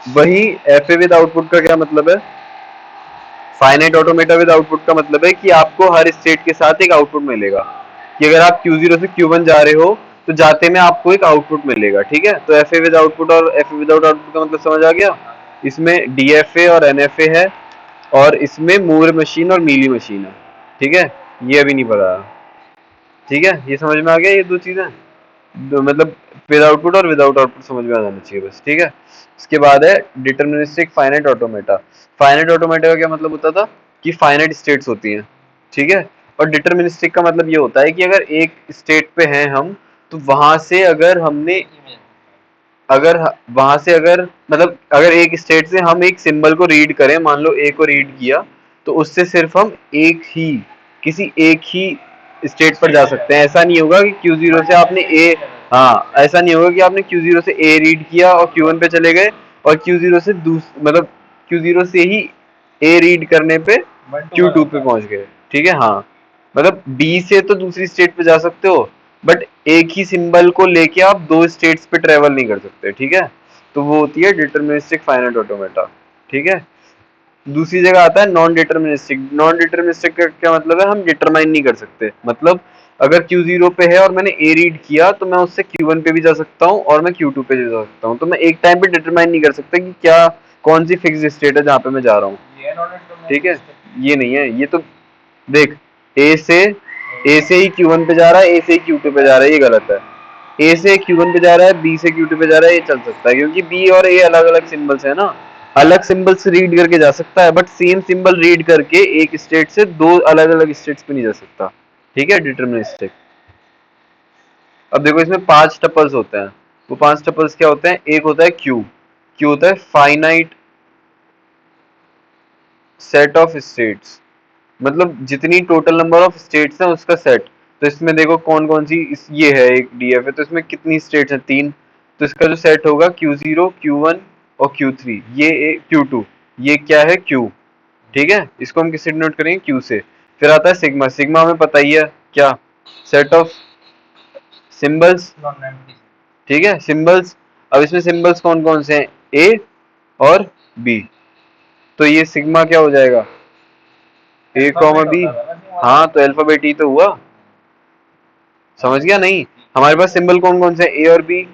वही एफ ए विद आउटपुट का क्या मतलब है, फाइनाइट ऑटोमेटा विद आउटपुट का मतलब है कि आपको हर स्टेट के साथ एक आउटपुट मिलेगा, कि अगर आप Q0 से Q1 जा रहे हो तो जाते में आपको एक आउटपुट मिलेगा, ठीक है। तो एफ ए विद आउटपुट और एफ ए विदाउट आउटपुट का मतलब समझ आ गया। इसमें DFA और NFA है, और इसमें मूर मशीन और मीली मशीन है, ठीक है। ये अभी नहीं पता, ठीक है, ये समझ में आ गया, ये दो चीजें, मतलब विद आउटपुट और विदाउट आउटपुट समझ में आ जाना चाहिए बस, ठीक है। इसके बाद है deterministic finite automata. Finite automata का क्या मतलब होता था कि फाइनाइट स्टेट्स होती हैं, ठीक है। और डिटर्मिनिस्टिक का मतलब ये होता है कि अगर एक स्टेट पे हैं हम, तो वहां से अगर हमने, अगर वहां से अगर मतलब अगर एक स्टेट से हम एक सिंबल को रीड करें, मान लो ए को रीड किया, तो उससे सिर्फ हम किसी एक ही स्टेट पर जा सकते हैं। ऐसा नहीं होगा कि Q0 से आपने ए, हाँ ऐसा नहीं होगा कि आपने Q0 से ए रीड किया और Q1 पे चले गए और Q0 से मतलब Q0 से ही ए रीड करने पे Q2 पे पहुंच गए। ठीक है, हाँ मतलब बी से तो दूसरी स्टेट पे जा सकते हो, बट एक ही सिंबल को लेके आप दो स्टेट्स पे ट्रेवल नहीं कर सकते। ठीक है, तो वो होती है डिटरमिनिस्टिक फाइनाइट ऑटोमेटा। ठीक है, दूसरी जगह आता है नॉन डिटरमिनिस्टिक। नॉन डिटरमिनिस्टिक का क्या मतलब है, हम डिटरमाइन नहीं कर सकते। मतलब अगर Q0 पे है और मैंने A रीड किया तो मैं उससे Q1 पे भी जा सकता हूँ और मैं Q2 पे भी जा सकता हूँ। तो मैं एक टाइम पे डिटरमाइन नहीं कर सकता कि क्या कौन सी फिक्स स्टेट है जहाँ पे मैं जा रहा हूँ। ठीक है, ये नहीं है। ये तो देख, ए से ही Q1 पे जा रहा है, ए से ही Q2 पे जा रहा है, ये गलत है। ए से Q1 पे जा रहा है, बी से Q2 पे जा रहा है, ये चल सकता है क्योंकि बी और ए अलग अलग सिंबल्स है ना। अलग सिंबल्स रीड करके जा सकता है, बट सेम सिंबल रीड करके एक स्टेट से दो अलग अलग स्टेट्स पे नहीं जा सकता। ठीक है, डिटरमिनिस्टिक। अब देखो इसमें 5 टपल्स होते हैं। वो 5 टपल्स क्या होते हैं, एक होता है क्यू। क्यू होता है फाइनाइट सेट ऑफ स्टेट्स, मतलब जितनी टोटल नंबर ऑफ स्टेट्स हैं उसका सेट। तो इसमें देखो कौन कौन सी ये है, एक डीएफ है तो इसमें कितनी स्टेट्स हैं, 3। तो इसका जो सेट होगा Q0, Q1 और Q3, ये Q2, ये क्या है Q। ठीक है, इसको हम किससे डिनोट करेंगे, Q से। फिर आता है सिग्मा। सिग्मा हमें पता ही है क्या, सेट ऑफ सिंबल्स। ठीक है, सिंबल्स। अब इसमें सिंबल्स कौन कौन से हैं, ए और बी। तो ये सिग्मा क्या हो जाएगा, ए कॉमा बी। हाँ तो अल्फाबेट ही तो हुआ, समझ गया नहीं। हमारे पास सिंबल कौन कौन से, ए और बी।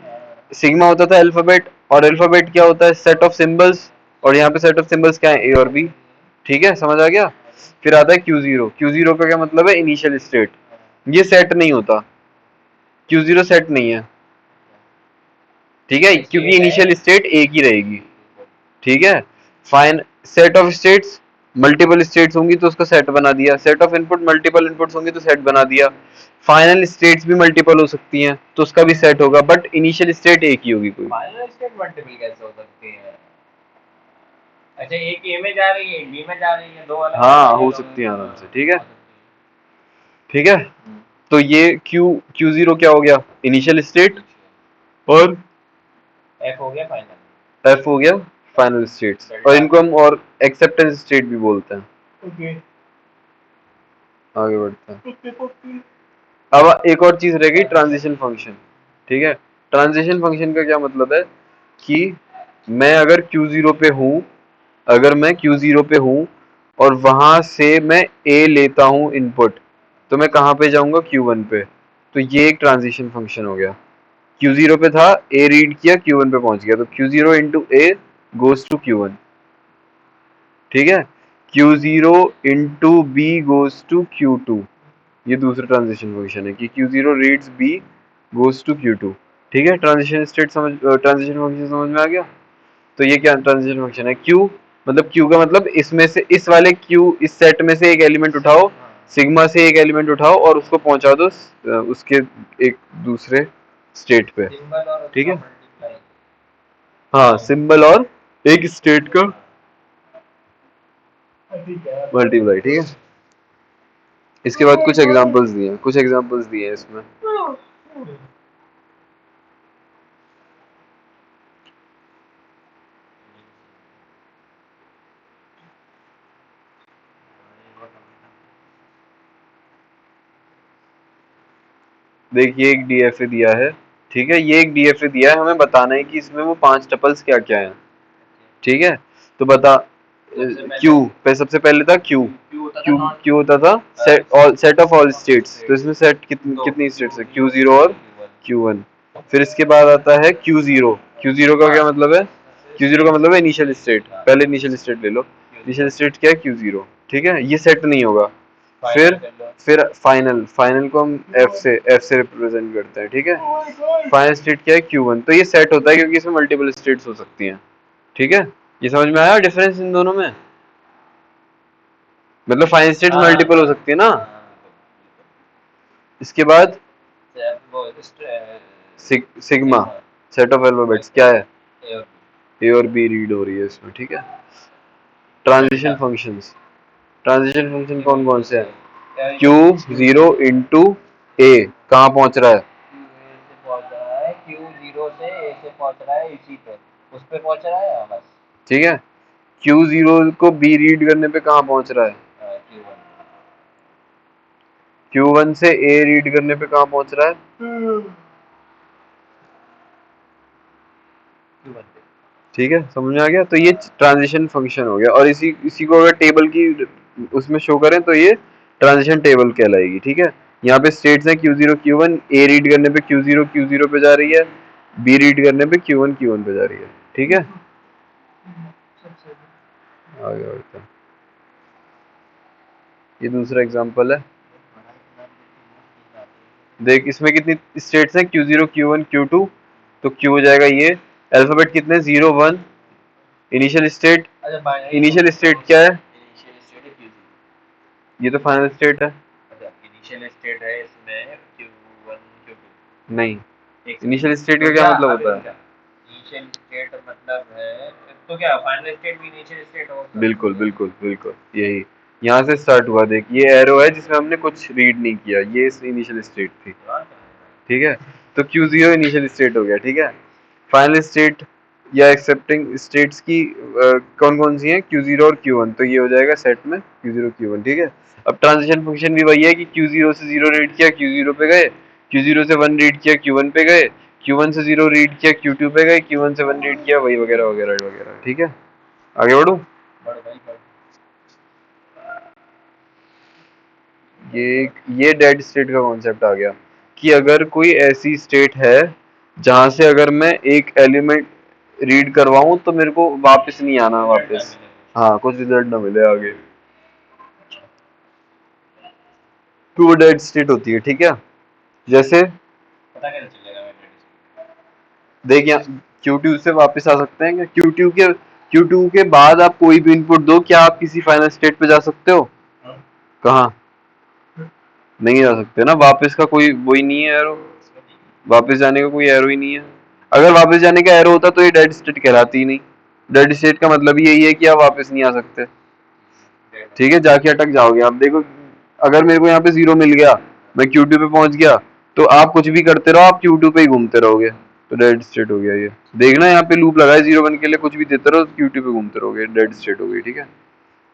सिग्मा होता था अल्फाबेट, और अल्फाबेट क्या होता है, सेट ऑफ सिंबल्स। और यहाँ पे सेट ऑफ सिंबल्स क्या है, ए और बी। ठीक है, समझ आ गया। फिर आता है Q0। Q0 का क्या मतलब है, इनिशियल स्टेट। ये सेट नहीं होता, Q0 सेट नहीं है। ठीक है, क्योंकि इनिशियल स्टेट एक ही रहेगी। ठीक है, fine set of states, multiple states होंगी तो उसका सेट बना दिया। Set of input, multiple inputs होंगे तो सेट बना दिया। फाइनल स्टेट्स भी मल्टीपल हो सकती हैं तो उसका भी सेट होगा, बट इनिशियल स्टेट एक ही होगी कोई। फाइनल स्टेट मल्टीपल कैसे हो सकती है? अच्छा, एक ए में जा रही है, एक बी में जा रही है, दो अलग हाँ हो सकती है आराम से। ठीक है, ठीक है। तो ये Q0 क्या हो गया, इनिशियल स्टेट, और एफ हो गया फाइनल। F हो गया फाइनल स्टेट्स, और इनको हम और एक्सेप्टेंस स्टेट भी बोलते हैं। ओके, आगे बढ़ते हैं। अब एक और चीज रह गई, ट्रांजिशन फंक्शन। ठीक है, ट्रांजिशन फंक्शन का क्या मतलब है कि मैं अगर Q0 पे हूँ, अगर मैं Q0 पे हूँ और वहां से मैं A लेता हूँ इनपुट, तो मैं कहाँ पे जाऊंगा, Q1 पे। तो ये एक ट्रांजिशन फंक्शन हो गया। Q0 पे था, A रीड किया, Q1 पे पहुंच गया, तो Q0 into A goes to Q1। ठीक है, Q0 into B goes to Q2। ये दूसरा ट्रांजिशन फंक्शन है कि Q0 reads B goes to Q2। ठीक है, ट्रांजिशन स्टेट समझ, ट्रांजिशन फंक्शन समझ में आ गया। तो ये क्या ट्रांजिशन फंक्शन है, Q मतलब, Q का मतलब इसमें से, इस वाले Q, इस सेट में से एक एलिमेंट उठाओ, सिग्मा से एक एलिमेंट उठाओ और उसको पहुंचा दो उसके एक दूसरे स्टेट पे। ठीक है, हाँ सिंबल और एक स्टेट का मल्टीप्लाई। ठीक है, इसके बाद कुछ एग्जांपल्स दिए हैं, कुछ एग्जांपल्स दिए हैं इसमें। देखिए एक डीएफए दिया है। ठीक है, ये एक डीएफए दिया है, हमें बताना है कि इसमें वो 5 टपल्स क्या क्या हैं। ठीक है, तो बता, क्यू पे सबसे पहले था क्यू। क्यू होता था सेट ऑफ ऑल स्टेट्स। तो इसमें सेट कितनी स्टेट्स है, Q0 और Q1। फिर इसके बाद आता है Q0। Q0 का क्या मतलब है, Q0 का मतलब है इनिशियल स्टेट। पहले इनिशियल स्टेट ले लो, इनिशियल स्टेट क्या है, Q0। ठीक है, ये सेट नहीं होगा। फिर फाइनल, फाइनल को हम एफ से रिप्रेजेंट करते हैं। ठीक है, फाइनल स्टेट क्या है, Q1। तो ये सेट होता है क्योंकि इसमें मल्टीपल स्टेट्स हो सकती हैं। ठीक है, ये समझ में आया डिफरेंस इन दोनों में, मतलब फाइनल स्टेट्स मल्टीपल हो सकती है ना। इसके बाद सिग्मा, सेट ऑफ अल्फाबेट्स क्या है, ए और बी रीड हो रही है इसमें। ठीक है, ट्रांजिशन फंक्शंस, ट्रांजिशन फंक्शन कौन कौन से हैं? Q Q0 इंटू ए कहाँ पहुंच रहा है? से पहुंच रहा है, Q0 से A से पहुंच रहा है इसी पे, उस पे पहुंच रहा है बस। ठीक है, Q0 को B रीड करने पे कहाँ पहुंच रहा है? Q1 Q1 से A रीड करने पे कहाँ पहुंच रहा है? Q1 पे। ठीक है, समझ में आ गया? तो ये ट्रांजिशन फंक्शन हो गया, और इसी को अगर टेबल की उसमें शो करें तो ये ट्रांजिशन टेबल कहलाएगी। ठीक है, यहाँ पे स्टेट्स है Q0 Q1, A रीड करने पे Q0 Q0 पे जा रही है, B रीड करने पे Q1 Q1 पे जा रही है। ठीक है, आगे बढ़ते हैं। ये दूसरा एग्जांपल है, देख इसमें कितनी स्टेट्स हैं? Q0 Q1 Q2, तो Q हो जाएगा ये। अल्फाबेट कितने? 0 1। इनिशियल स्टेट, इनिशियल स्टेट क्या है? इनिशियल स्टेट है Q0। ये तो फाइनल स्टेट है। अच्छा, इनिशियल स्टेट है इसमें Q1 Q2। नहीं, इनिशियल स्टेट का क्या मतलब होता है? इनिशियल स्टेट मतलब है, तो क्या फाइनल स्टेट भी इनिशियल स्टेट हो सकता है? बिल्कुल बिल्कुल बिल्कुल, यही यहाँ से स्टार्ट हुआ। देख ये एरो है जिसमें हमने कुछ रीड नहीं किया, ये इनिशियल स्टेट थी। ठीक है, तो Q0 इनिशियल स्टेट हो गया। ठीक है, फाइनल स्टेट या एक्सेप्टिंग स्टेट्स की कौन कौन सी हैं? Q0 और Q1, तो ये हो जाएगा सेट में Q0 Q1। ठीक है, अब ट्रांजिशन फंक्शन भी वही है कि Q0 से 0 रीड किया Q0 पे गए, Q0 से 1 रीड किया Q1 पे गए, Q1 से 0 रीड किया Q2 पे गए, Q1 से 1 रीड किया, वही वगैरह वगैरह वगैरह। ठीक है, आगे बढ़ूं? ये डेड स्टेट का कॉन्सेप्ट आ गया कि अगर कोई ऐसी स्टेट है जहां से अगर मैं एक एलिमेंट रीड करवाऊं तो मेरे को वापस नहीं आना वापस, हाँ कुछ रिजल्ट ना मिले आगे, तो वो डेड स्टेट होती है। ठीक है, जैसे पता कैसे चलेगा मैं देख यहाँ Q2 से वापस आ सकते हैं क्या? Q2 के बाद आप कोई भी इनपुट दो, क्या आप किसी फाइनल स्टेट पे जा सकते हो? कहाँ? नहीं जा सकते ना, वापस का कोई वही नहीं है एरो, वापस जाने का कोई एरो ही नहीं है। अगर वापस जाने का एरो होता तो ये डेड स्टेट कहलाती ही नहीं। डेड स्टेट का मतलब ही यही है कि आप वापस नहीं आ सकते। ठीक है, जाके अटक जाओगे आप। देखो अगर मेरे को यहाँ पे 0 मिल गया, मैं Q2 पे पहुंच गया, तो आप कुछ भी करते रहो, आप Q2 पे ही घूमते रहोगे, तो डेड स्टेट हो गया ये। देखना यहाँ पे लूप लगा है 0 1 के लिए, कुछ भी देते रहो Q2 पे घूमते रहोगे, डेड स्टेट हो गई। ठीक है,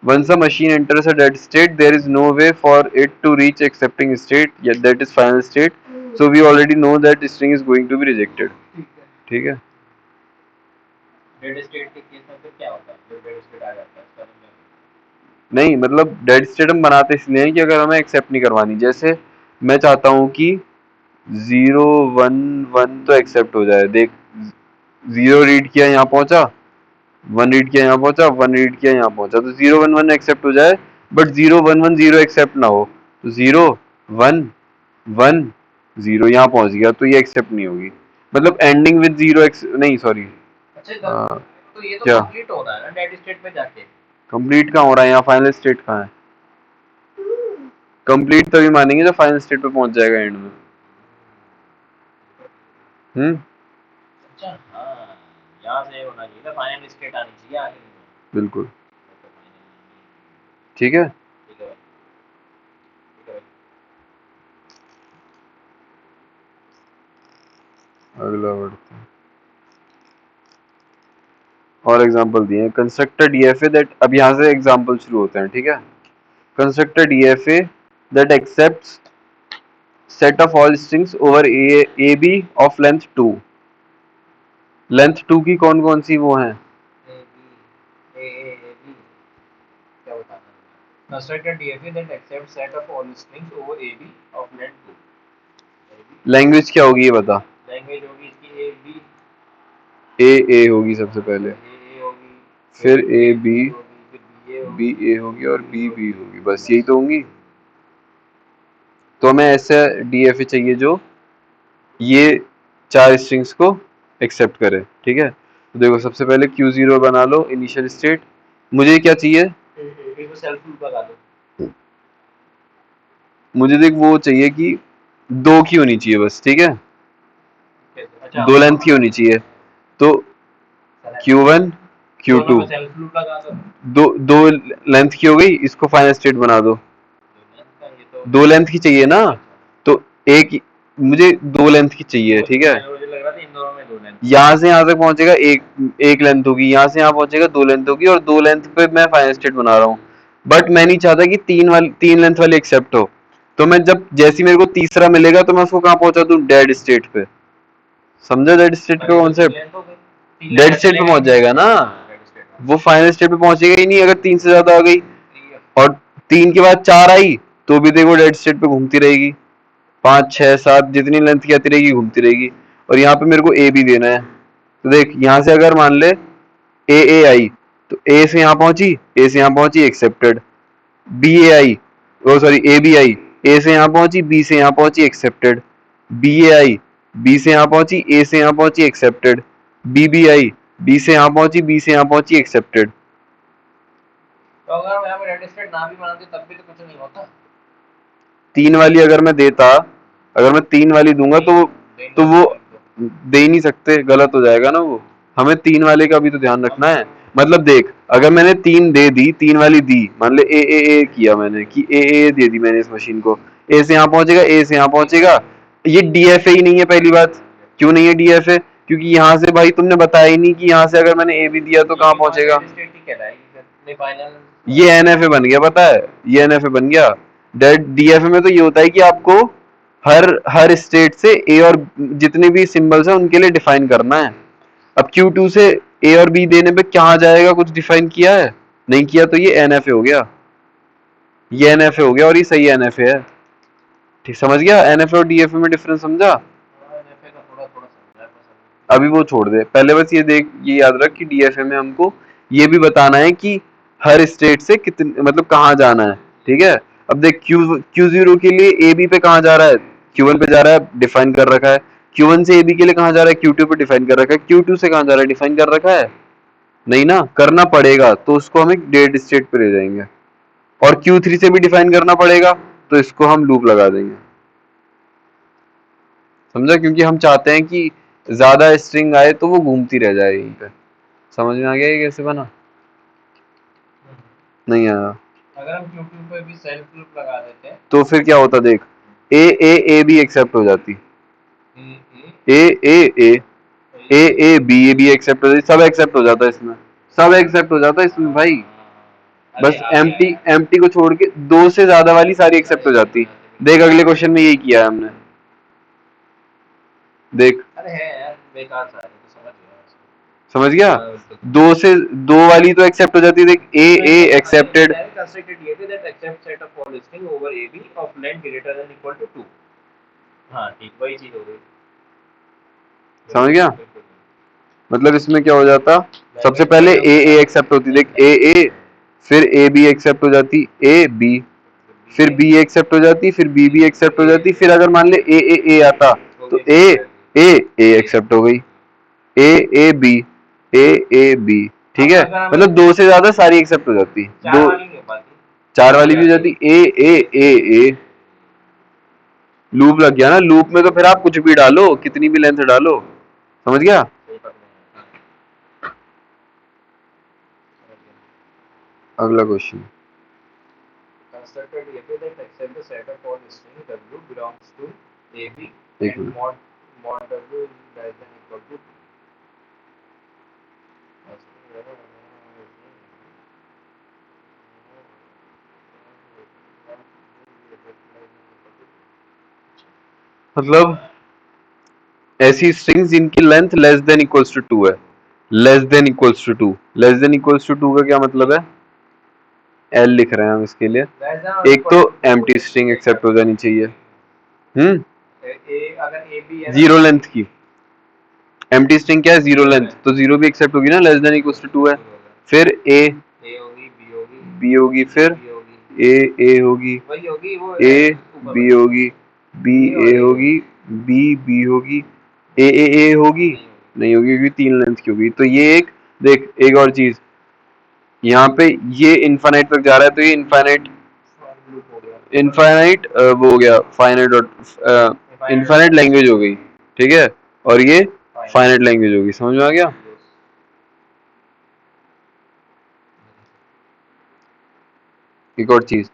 once a machine enters a dead state, there is no way for it to reach accepting state, yet that is final state. So we already know that string is going to be rejected. ठीक है, dead state के case में फिर क्या होता है? जो dead state आ जाता है उसका मतलब नहीं मतलब डेड स्टेट हम बनाते इसलिए हैं कि अगर हमें एक्सेप्ट नहीं करवानी, जैसे मैं चाहता हूँ कि 0 1 1 तो एक्सेप्ट हो जाए। देख 0 रीड किया यहाँ पहुंचा, 1 रीड किया यहाँ पहुंचा, 1 रीड किया यहाँ पहुंचा, तो 0 1 1 एक्सेप्ट हो जाए, बट 0 1 1 0 एक्सेप्ट ना हो, तो 0 1 1 0 यहाँ पहुंच गया, तो ये एक्सेप्ट नहीं होगी। मतलब एंडिंग विद 0 नहीं सॉरी, अच्छा, तो ये तो क्या कंप्लीट हो रहा है ना डेड स्टेट पे जाके। कंप्लीट कहाँ हो रहा है? यहाँ फाइनल स्टेट कहाँ है? कंप्लीट तभी मानेंगे जब फाइनल स्टेट पे पहुंच जाएगा एंड में। अच्छा हाँ, यहाँ से होना चाहिए था, फाइनल स्टेट आनी चाहिए आगे में। बिल्कुल, ठीक है। ठीक है भाई, ठीक है भाई। अगला बढ़ते हैं, और एग्जांपल दिए हैं। कंस्ट्रक्ट डीएफए दैट, अब यहाँ से एग्जांपल शुरू होते हैं। ठीक है, construct DFA that accepts set of all strings over a b of length 2। Length 2 की कौन कौन सी वो हैं? A B क्या बताना है? Construct a DFA that accepts set of all strings over AB of length 2। Language क्या होगी ये बता? लैंग्वेज होगी इसकी A B, ए होगी सबसे पहले, A होगी, फिर ए बी, फिर B A बी होगी, ए होगी और बी बी होगी, बस यही तो होंगी। तो हमें ऐसा डीएफए चाहिए जो ये 4 स्ट्रिंग्स को एक्सेप्ट करे। ठीक है, तो देखो सबसे पहले Q0 बना लो इनिशियल स्टेट। मुझे क्या चाहिए? A को सेल्फ लूप लगा दो। मुझे देख वो चाहिए कि 2 की होनी चाहिए बस। ठीक है, अच्छा 2 लेंथ की होनी चाहिए, तो Q1 Q2 दोनों में सेल्फ लूप लगा दो। दो लेंथ की हो गई, इसको फाइनल स्टेट बना दो। दो लेंथ की चाहिए ना, तो एक मुझे दो लेंथ की चाहिए, ठीक है। मुझे लग रहा था इन दोनों में दो लेंथ। यहाँ से यहाँ तक पहुंचेगा एक लेंथ होगी, यहाँ से यहाँ पहुंचेगा दो लेंथ होगी, और दो लेंथ पे मैं फाइनल स्टेट बना रहा हूँ। बट मैं नहीं चाहता कि तीन लेंथ वाली एक्सेप्ट हो। तो मैं जब जैसी मेरे को तीसरा मिलेगा तो मैं उसको कहाँ पहुंचा दूं, डेड स्टेट पे। समझा डेड स्टेट का कॉन्सेप्ट? डेड स्टेट पे पहुंच जाएगा ना, वो फाइनल स्टेट पे पहुंचेगा ही नहीं अगर तीन से ज्यादा आ गई। और तीन के बाद चार आई तो भी देखो डेड स्टेट पे घूमती रहेगी, पाँच छह सात जितनी लेंथ की आती रहेगी घूमती रहेगी। और यहाँ पे मेरे को ए भी देना है, तो देख यहाँ से अगर मान ले ए आई, तो ए से यहाँ पहुंची, ए से यहाँ पहुंची, एक्सेप्टेड। बी ए आई, ओ सॉरी ए बी आई, ए से यहाँ पहुंची, बी से यहाँ पहुंची, एक्सेप्टेड। बी ए आई, बी से यहाँ पहुंची, ए से यहाँ पहुंची, एक्सेप्टेड। बी बी आई, बी से यहाँ पहुंची, बी से यहाँ पहुंची, एक्सेप्टेड। तो अगर हम यहाँ पे रेड स्टेट ना भी बनाते तब भी तो कुछ नहीं होता। तीन वाली अगर मैं देता, अगर मैं तीन वाली दूंगा तो वो दे ही नहीं सकते, गलत हो जाएगा ना वो। हमें तीन वाले का भी तो ध्यान रखना है। मतलब देख, अगर मैंने तीन दे दी, तीन वाली दी, मान ले ए किया मैंने कि ए दे दी मैंने इस मशीन को, ए से यहाँ पहुंचेगा, ए से यहाँ पहुंचेगा। ये डीएफए ही नहीं है पहली बात। क्यों नहीं है डीएफए? क्योंकि यहाँ से भाई तुमने बताया ही नहीं कि यहाँ से अगर मैंने ए भी दिया तो कहाँ पहुंचेगा। ये एनएफए बन गया, पता है, ये एनएफए बन गया। डेड डीएफए में तो ये होता है कि आपको हर स्टेट से ए और जितने भी सिंबल्स हैं उनके लिए डिफाइन करना है। अब Q2 से ए और बी देने पे क्या जाएगा, कुछ डिफाइन किया है? नहीं किया, तो ये एनएफए हो गया, ये एनएफए हो गया, और ये सही एनएफए है। ठीक, समझ गया एनएफए और डीएफए में डिफरेंस? समझा? अभी वो छोड़ दे, पहले बस ये देख, ये याद रख कि डीएफए में हमको ये भी बताना है कि हर स्टेट से कितने, मतलब कहाँ जाना है, ठीक है। अब देख Q0 के लिए ए बी पे कहाँ जा रहा है, Q1 पे जा रहा है, डिफाइन कर रखा है। Q1 से ए बी के लिए कहाँ जा रहा है, Q2 पे डिफाइन कर रखा है। Q2 से कहाँ जा रहा है, डिफाइन कर रखा है नहीं ना, करना पड़ेगा, तो उसको हम एक डेड स्टेट पे ले जाएंगे। और Q3 से भी डिफाइन करना पड़ेगा, तो इसको हम लूप लगा देंगे। समझा? क्योंकि हम चाहते हैं कि ज्यादा स्ट्रिंग आए तो वो घूमती रह जाए यहीं पे। समझ में आ गया ये कैसे बना? नहीं आया? अगर हम Q2 पे भी सेल्फ लूप लगा देते हैं तो फिर क्या होता, देख, ए भी एक्सेप्ट हो जाती, ए बी एक्सेप्ट हो जाती, सब एक्सेप्ट हो जाता है इसमें, सब एक्सेप्ट हो जाता है इसमें भाई। बस एम्प्टी को छोड़ के दो से ज्यादा वाली सारी एक्सेप्ट हो जाती। देख अगले क्वेश्चन में यही किया है हमने, देख। अरे है यार, बेकार सा है, तो समझ गया। समझ गया? दो से दो वाली तो एक्सेप्ट हो जाती है, देख ए एक्सेप्टेड। कंस्ट्रक्टेड ये that accept set of all listing over AB of length greater than equal to 2। हां ठीक, वही चीज हो गई। समझ गया? मतलब इसमें क्या हो जाता, सबसे पहले ए एक्सेप्ट होती, देख ए, फिर ए बी एक्सेप्ट हो जाती, ए बी, फिर बी एक्सेप्ट हो जाती, फिर बी एक्सेप्ट हो जाती, फिर अगर मान ले ए आता तो ए एक्सेप्ट हो गई, ए बी, ए बी, ठीक है। मतलब दो से ज्यादा सारी एक्सेप्ट हो जाती, दो चार वाली भी हो जाती, ए लूप लग गया ना। लूप में तो फिर आप कुछ भी डालो, कितनी भी लेंथ डालो। समझ गया? अगला question, constructed AB that accept the set of all string W belongs to AB एक and minute, mod W is less than equal to 2. मतलब ऐसी स्ट्रिंग्स जिनकी length less than equals to 2 है। Less than equals to 2, less than equals to 2 का क्या मतलब है? L लिख रहे हैं हम इसके लिए। एक तो एम्प्टी स्ट्रिंग एक्सेप्ट हो जानी चाहिए, अगर AB है जीरो लेंथ की। एम्प्टी स्ट्रिंग क्या है, जीरो लेंथ, तो जीरो भी एक्सेप्ट होगी ना, लेस देन इक्वल्स टू 2 है। फिर ए होगी, बी होगी, फिर ए होगी, ए बी होगी, बी ए होगी, बी होगी, ए होगी नहीं होगी क्योंकि तीन लेंथ की होगी। तो ये एक, देख एक और चीज, यहाँ पे ये इनफाइनाइट तक जा रहा है, तो ये इनफाइनाइट वो हो गया, फाइनाइट डॉट इनफाइनाइट लैंग्वेज हो गई, ठीक है। और ये फाइनाइट लैंग्वेज होगी। समझ में आ गया? एक और चीज,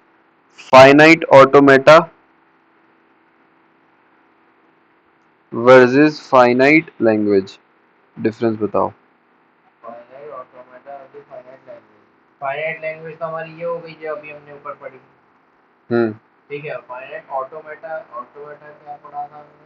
finite automata versus finite language, difference बताओ। फाइनाइट ऑटोमेटा और फाइनाइट लैंग्वेज। फाइनाइट लैंग्वेज तो हमारी ये हो गई जो अभी हमने ऊपर पढ़ी, ठीक है। फाइनाइट ऑटोमेटा, ऑटोमेटा क्या पढ़ा था हमने?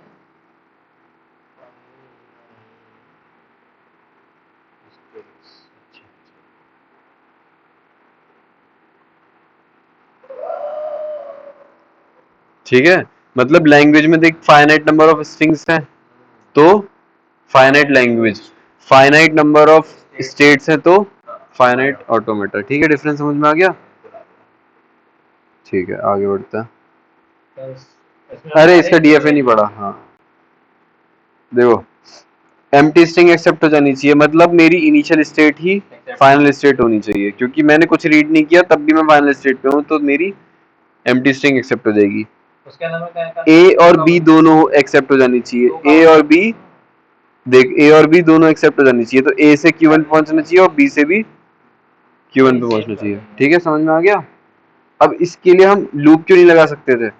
ठीक है, मतलब लैंग्वेज में देख फाइनाइट नंबर ऑफ स्ट्रिंग्स हैं तो finite language, finite number of states हैं तो फाइनाइट ऑटोमेटा। ठीक है, डिफरेंस समझ में आ गया? ठीक है, आगे बढ़ते हैं। अरे इसका डीएफए नहीं पढ़ा। हाँ देखो, एम्प्टी स्ट्रिंग एक्सेप्ट हो जानी चाहिए, मतलब मेरी इनिशियल स्टेट ही फाइनल स्टेट होनी चाहिए, क्योंकि मैंने कुछ रीड नहीं किया तब भी मैं फाइनल स्टेट पे हूँ, तो मेरी एम्प्टी स्ट्रिंग एक्सेप्ट हो जाएगी। उसके अलावा क्या ए और बी दोनों एक्सेप्ट हो जानी चाहिए, ए और बी, देख ए और बी दोनों एक्सेप्ट हो जानी चाहिए, तो ए से Q1 पहुंचना चाहिए और बी से भी Q1 पे पहुंचना चाहिए। ठीक है, समझ में आ गया? अब इसके लिए हम लूप क्यों नहीं लगा सकते थे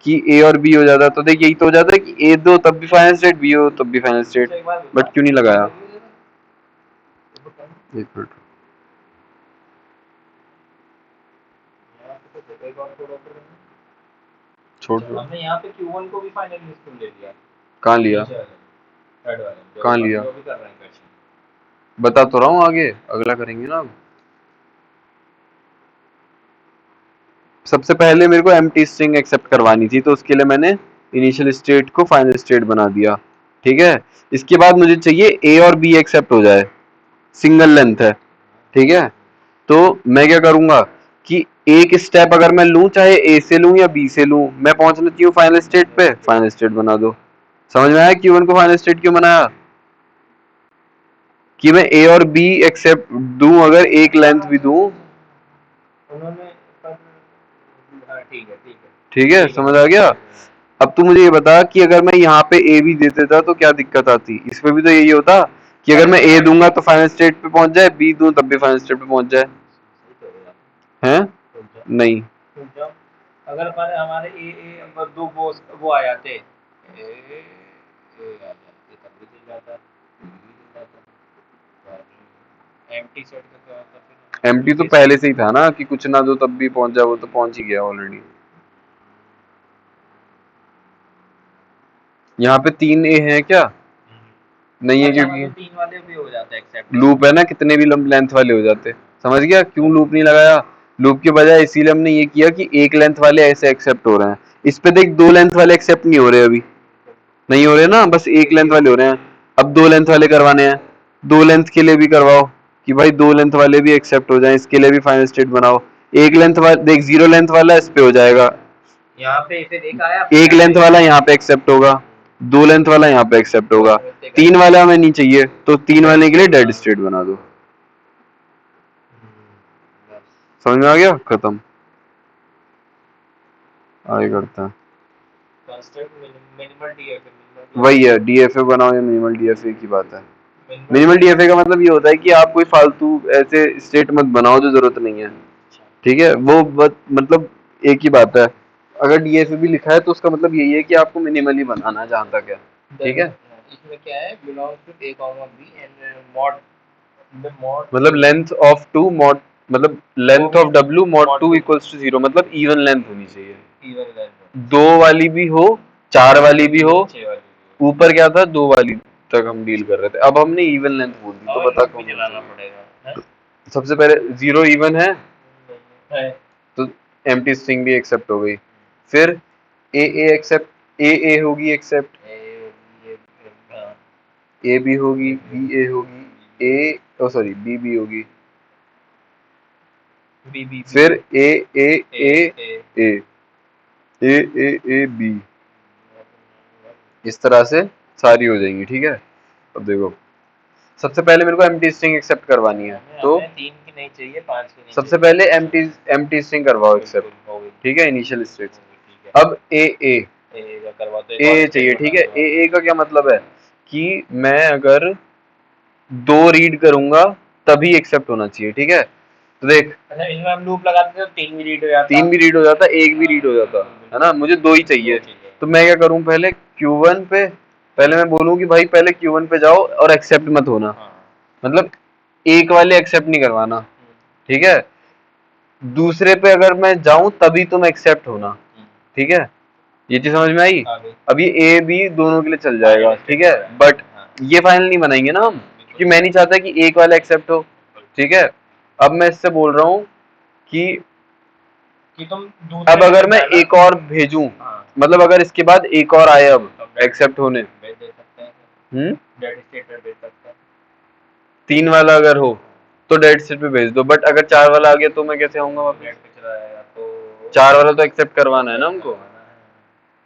कि ए और बी हो जाता, तो देख यही तो हो जाता है कि ए दो तब भी फाइनल स्टेट, बी हो तब भी फाइनल स्टेट, बट क्यों नहीं लगाया? एक मिनट, छोड़ दो। हमने यहाँ पे Q1 को भी फाइनल लिस्ट में ले लिया। कहाँ लिया? कहाँ लिया? बता तो रहा हूँ, आगे अगला करेंगे ना। अब सबसे पहले मेरे को एम्प्टी स्ट्रिंग एक्सेप्ट करवानी थी, तो उसके लिए मैंने इनिशियल स्टेट को फाइनल स्टेट बना दिया। ठीक है, इसके बाद मुझे चाहिए ए और बी एक्सेप्ट हो जाए, सिंगल लेंथ है। ठीक है, तो मैं क्या करूंगा कि एक स्टेप अगर मैं लूं, चाहे ए से लूं या बी से लूं, मैं पहुंचना चाहिए फाइनल स्टेट पे, फाइनल स्टेट बना दो। समझ में आया Q1 को फाइनल स्टेट क्यों बनाया? कि मैं ए और बी एक्सेप्ट दूं, अगर एक लेंथ भी दूं। उन्होंने ठीक है ठीक है, समझ आ गया? अब तू मुझे ये बता कि अगर मैं यहाँ पे ए भी दे देता तो क्या दिक्कत आती? इसमें भी तो यही होता कि अगर मैं ए दूंगा तो फाइनल स्टेट पे पहुंच जाए, बी दूं तब भी फाइनल स्टेट पे पहुंच जाए। हैं? नहीं, अगर हमारे ए दो वो आ जाते, ए आ जाते तब भी चल जाता, एम्प्टी सेट का क्या होता फिर? एम्प्टी तो पहले से ही था ना कि कुछ ना दो तब भी पहुंच जाए, वो तो पहुंच ही गया ऑलरेडी। यहाँ पे 3 ए है क्या? नहीं है, क्योंकि तीन वाले भी हो जाते हैं एक्सेप्ट। लूप है ना, कितने भी लेंथ वाले हो जाते। समझ गया क्यों लूप नहीं लगाया? लूप के बजाय इसीलिए हमने ये किया कि एक लेंथ वाले ऐसे एक्सेप्ट हो रहे हैं। इस पे देख, 2 लेंथ वाले एक्सेप्ट नहीं हो रहे, अभी नहीं हो रहे ना, बस एक लेंथ वाले हो रहे हैं। अब 2 लेंथ वाले करवाने हैं, 2 लेंथ के लिए भी करवाओ कि भाई 2 लेंथ वाले भी एक्सेप्ट हो जाएं, इसके लिए भी फाइनल स्टेट बनाओ। एक लेंथ वाला देख, 0 लेंथ वाला इस पे हो जाएगा, यहाँ पे फिर एक आया, एक लेंथ वाला यहाँ पे एक्सेप्ट होगा, 2 लेंथ वाला यहाँ पे एक्सेप्ट होगा, 3 वाला हमें नहीं चाहिए, तो 3 वाले के लिए डेड स्टेट बना दो। समझ में आ गया? खत्म। आगे करते हैं, वही है डीएफए बनाओ या मिनिमल डीएफए की बात है। मिनिमल डीएफए का मतलब ये होता है कि आप कोई फालतू ऐसे स्टेट मत बनाओ जो जरूरत नहीं है। ठीक है, वो मतलब एक ही बात है। अगर डीएफए भी लिखा है तो उसका मतलब यही है कि आपको मिनिमली बनाना है, जहां तक है। ठीक है, इसमें क्या है, belongs to A comma B and mod मतलब लेंथ ऑफ 2 मॉड, मतलब length of W mod 2 equals to 0, मतलब इवन लेंथ होनी चाहिए। इवन लेंथ 2 वाली भी हो, 4 वाली भी हो, ऊपर क्या था 2 वाली तक हम डील कर रहे थे, अब हमने इवन लेंथ बोल दी, तो बता कौन चलाना पड़ेगा। सबसे पहले 0 इवन है है तो एम्प्टी स्ट्रिंग भी एक्सेप्ट हो गई, फिर ए एक्सेप्ट, ए होगी एक्सेप्ट, ए भी होगी, बी ए होगी, ए ओ सॉरी बी होगी, फिर ए A A A A A A B, इस तरह से सारी हो जाएंगी। ठीक है, अब देखो सबसे पहले मेरे को एम्प्टी स्ट्रिंग एक्सेप्ट करवानी है, तो 3 की नहीं चाहिए, 5 की नहीं सबसे पहले एम्प्टी स्ट्रिंग करवाओ एक्सेप्ट। ठीक है, इनिशियल स्टेट। अब ए चाहिए। ठीक है, ए का क्या मतलब है कि मैं अगर 2 रीड करूंगा तभी एक्सेप्ट होना चाहिए। ठीक है, तो देख अच्छा इसमें हम लूप लगाते थे तो 3 भी रीड हो जाता, 3 भी रीड हो जाता, 1 भी रीड हो जाता, है ना, मुझे 2 ही चाहिए। तो मैं क्या करूं, पहले Q1 पे पहले मैं बोलूं कि भाई पहले Q1 पे जाओ और एक्सेप्ट मत होना, मतलब एक वाले एक्सेप्ट नहीं करवाना, ठीक है। दूसरे पे अगर मैं जाऊं तभी तुम एक्सेप्ट होना, ठीक है। ये चीज समझ में आई। अब ये ए बी दोनों के लिए चल जाएगा, ठीक है, बट ये फाइनल नहीं बनाएंगे ना हम, क्योंकि मैं नहीं चाहता कि एक वाला एक्सेप्ट हो, ठीक है। अब मैं इससे बोल रहा हूँ कि तुम अब अगर मैं एक और भेजूं, मतलब अगर इसके बाद एक और आए अब एक्सेप्ट होने, भेज दे सकते हैं, डेड स्टेट में भेज सकते हैं, 3 वाला अगर हो तो डेड स्टेट पे भेज दो, बट अगर 4 वाला आ गया तो मैं कैसे आऊंगा वापस? डेड पे चला जाएगा तो 4 वाला तो एक्सेप्ट करवाना है ना हमको।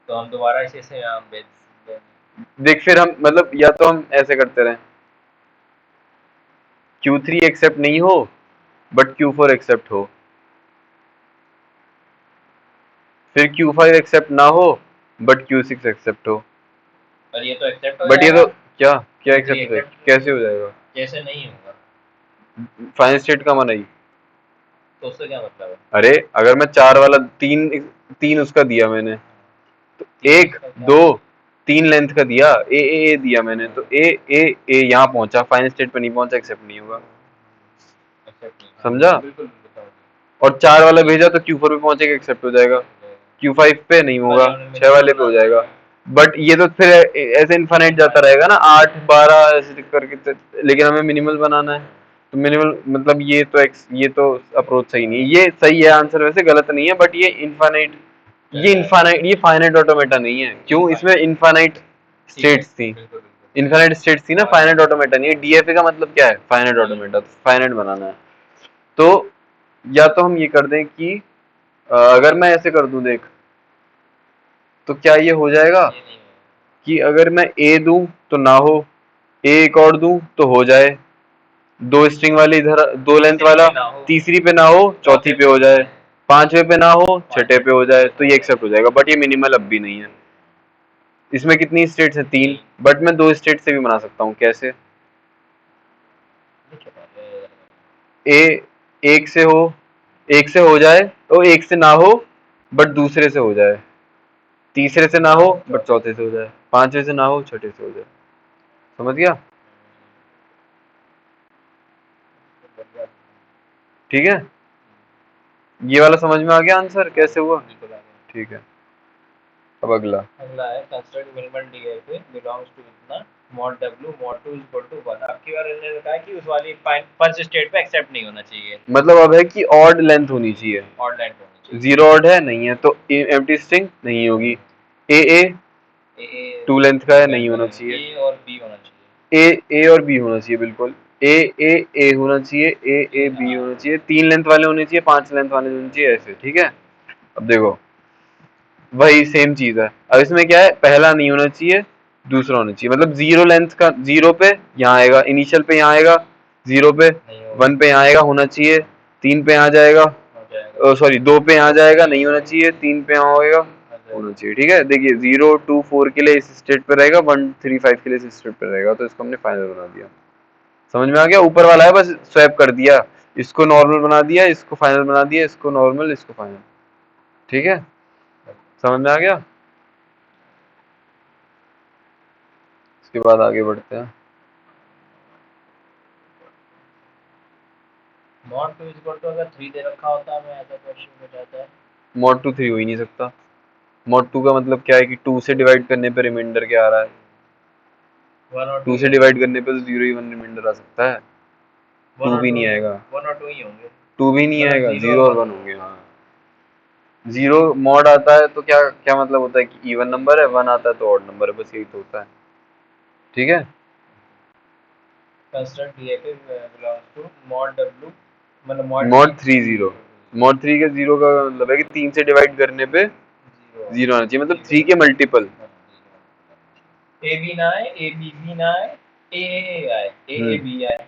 तो हम दोबारा इसे से हम भेज देख फिर हम मतलब या तो हम ऐसे करते रहे, Q3 एक्सेप्ट नहीं हो बट Q4 एक्सेप्ट हो, फिर Q5 एक्सेप्ट ना हो बट Q6 एक्सेप्ट हो। और ये तो एक्सेप्ट हो बट ये जाएगा, तो क्या क्या एक्सेप्ट हो जाएगा, कैसे हो जाएगा? कैसे नहीं होगा, फाइनल स्टेट का माना ही। तो उससे क्या मतलब है? अरे अगर मैं 4 वाला 3 उसका दिया मैंने, तो 1 2 3 लेंथ का दिया, ए दिया मैंने, तो ए यहाँ पहुंचा, फाइनल स्टेट पे नहीं पहुंचा, एक्सेप्ट नहीं होगा, समझा। और 4 वाला भेजा तो Q4 पे पहुंचेगा, एक्सेप्ट हो जाएगा, Q5 पे नहीं होगा, 6 वाले पे हो जाएगा। बट ये तो फिर ऐसे इनफाइनाइट जाता रहेगा ना, 8 12 ऐसे करके, लेकिन हमें मिनिमल बनाना है, तो मिनिमल मतलब ये तो अप्रोच सही नहीं है। ये सही है आंसर, वैसे गलत नहीं है, बट ये फाइनाइट ऑटोमेटा नहीं है। क्यों? इसमें इनफाइनाइट स्टेट्स थी, इनफाइनाइट स्टेट्स थी ना, फाइनाइट ऑटोमेटा नहीं है। डीएफए का मतलब क्या है? फाइनाइट ऑटोमेटा, तो फाइनाइट बनाना है। तो या तो हम ये कर दें कि अगर मैं ऐसे कर दूं देख, तो क्या ये हो जाएगा कि अगर मैं ए दूं तो ना हो, ए एक और दूं तो हो जाए, 2 स्ट्रिंग वाली इधर, 2 लेंथ वाला तीसरी पे ना हो, चौथी पे हो जाए, 5वें पे ना हो, 6ठे पे हो जाए, तो ये एक्सेप्ट हो जाएगा। बट ये मिनिमल अब भी नहीं है। इसमें कितनी स्टेट्स है? 3, बट मैं 2 स्टेट से भी बना सकता हूँ। कैसे? ए एक से हो जाए, तो एक से ना हो बट दूसरे से हो जाए, तीसरे से ना हो बट चौथे से हो जाए, 5वें से ना हो, 6ठे से हो जाए। समझ गया? ठीक है, ये वाला समझ में आ गया आंसर कैसे हुआ? ठीक है, अब अगला है construct minimal DFA belongs to इतना mod w mod 2 equal to 1। आपकी बार इन्होंने बताया कि उस वाली फर्स्ट स्टेट पे एक्सेप्ट नहीं होना चाहिए, मतलब अब है कि ऑड लेंथ होनी चाहिए, ऑड लेंथ होनी चाहिए, जीरो ऑड है नहीं है, तो एम्प्टी स्ट्रिंग नहीं होगी। ए 2 लेंथ का है, नहीं होना चाहिए। ए और बी होना चाहिए, ए और बी होना चाहिए, बिल्कुल। ए होना चाहिए, ए बी होना चाहिए, 3 लेंथ वाले होने चाहिए, 5 लेंथ वाले होने चाहिए, ऐसे, ठीक है। अब देखो वही सेम चीज है। अब इसमें क्या है, पहला नहीं होना चाहिए, दूसरा होना चाहिए, मतलब 0 लेंथ का 0 पे यहाँ आएगा, इनिशियल पे यहाँ आएगा, 0 पे 1 पे यहाँ आएगा, होना चाहिए, 3 पे यहाँ जाएगा, सॉरी 2 पे यहाँ जाएगा, नहीं होना चाहिए, 3 पे यहाँ होएगा, होना चाहिए, ठीक है। देखिए 0 2 4 के लिए इस स्टेट पे रहेगा, 1 3 5 के लिए इस स्टेट पे रहेगा, तो इसको हमने फाइनल बना दिया। समझ में आ गया? ऊपर वाला है बस स्वैप कर दिया, इसको नॉर्मल बना दिया, इसको फाइनल बना दिया, इसको नॉर्मल, इसको फाइनल, ठीक है। समझ में आ गया? इसके बाद आगे बढ़ते हैं। mod 2 इक्वल टू अगर 3 दे रखा होता है, मैं ऐसा क्वेश्चन हो जाता है, mod 2 3 हो ही नहीं सकता। mod 2 का मतलब क्या है कि 2 से डिवाइड करने पे रिमाइंडर क्या आ रहा है? 2 से डिवाइड करने पे तो 0 ही 1 रिमाइंडर आ सकता है, 2 भी नहीं आएगा, 1 और 2 ही होंगे, 2 भी नहीं आएगा, 0 और 1 होंगे। हाँ, 0 mod आता है तो क्या क्या मतलब होता है कि इवन नंबर है, 1 आता है तो ऑड नंबर है, बस यही तो होता है, ठीक है। Construct DFA belongs to mod w, मतलब mod 3 0, mod 3 के 0 का मतलब है कि 3 से डिवाइड करने पे 0 आना चाहिए, मतलब 3 के मल्टीपल। ए बी ना आए, ए बी बी ना आए, ए आए, ए बी आए,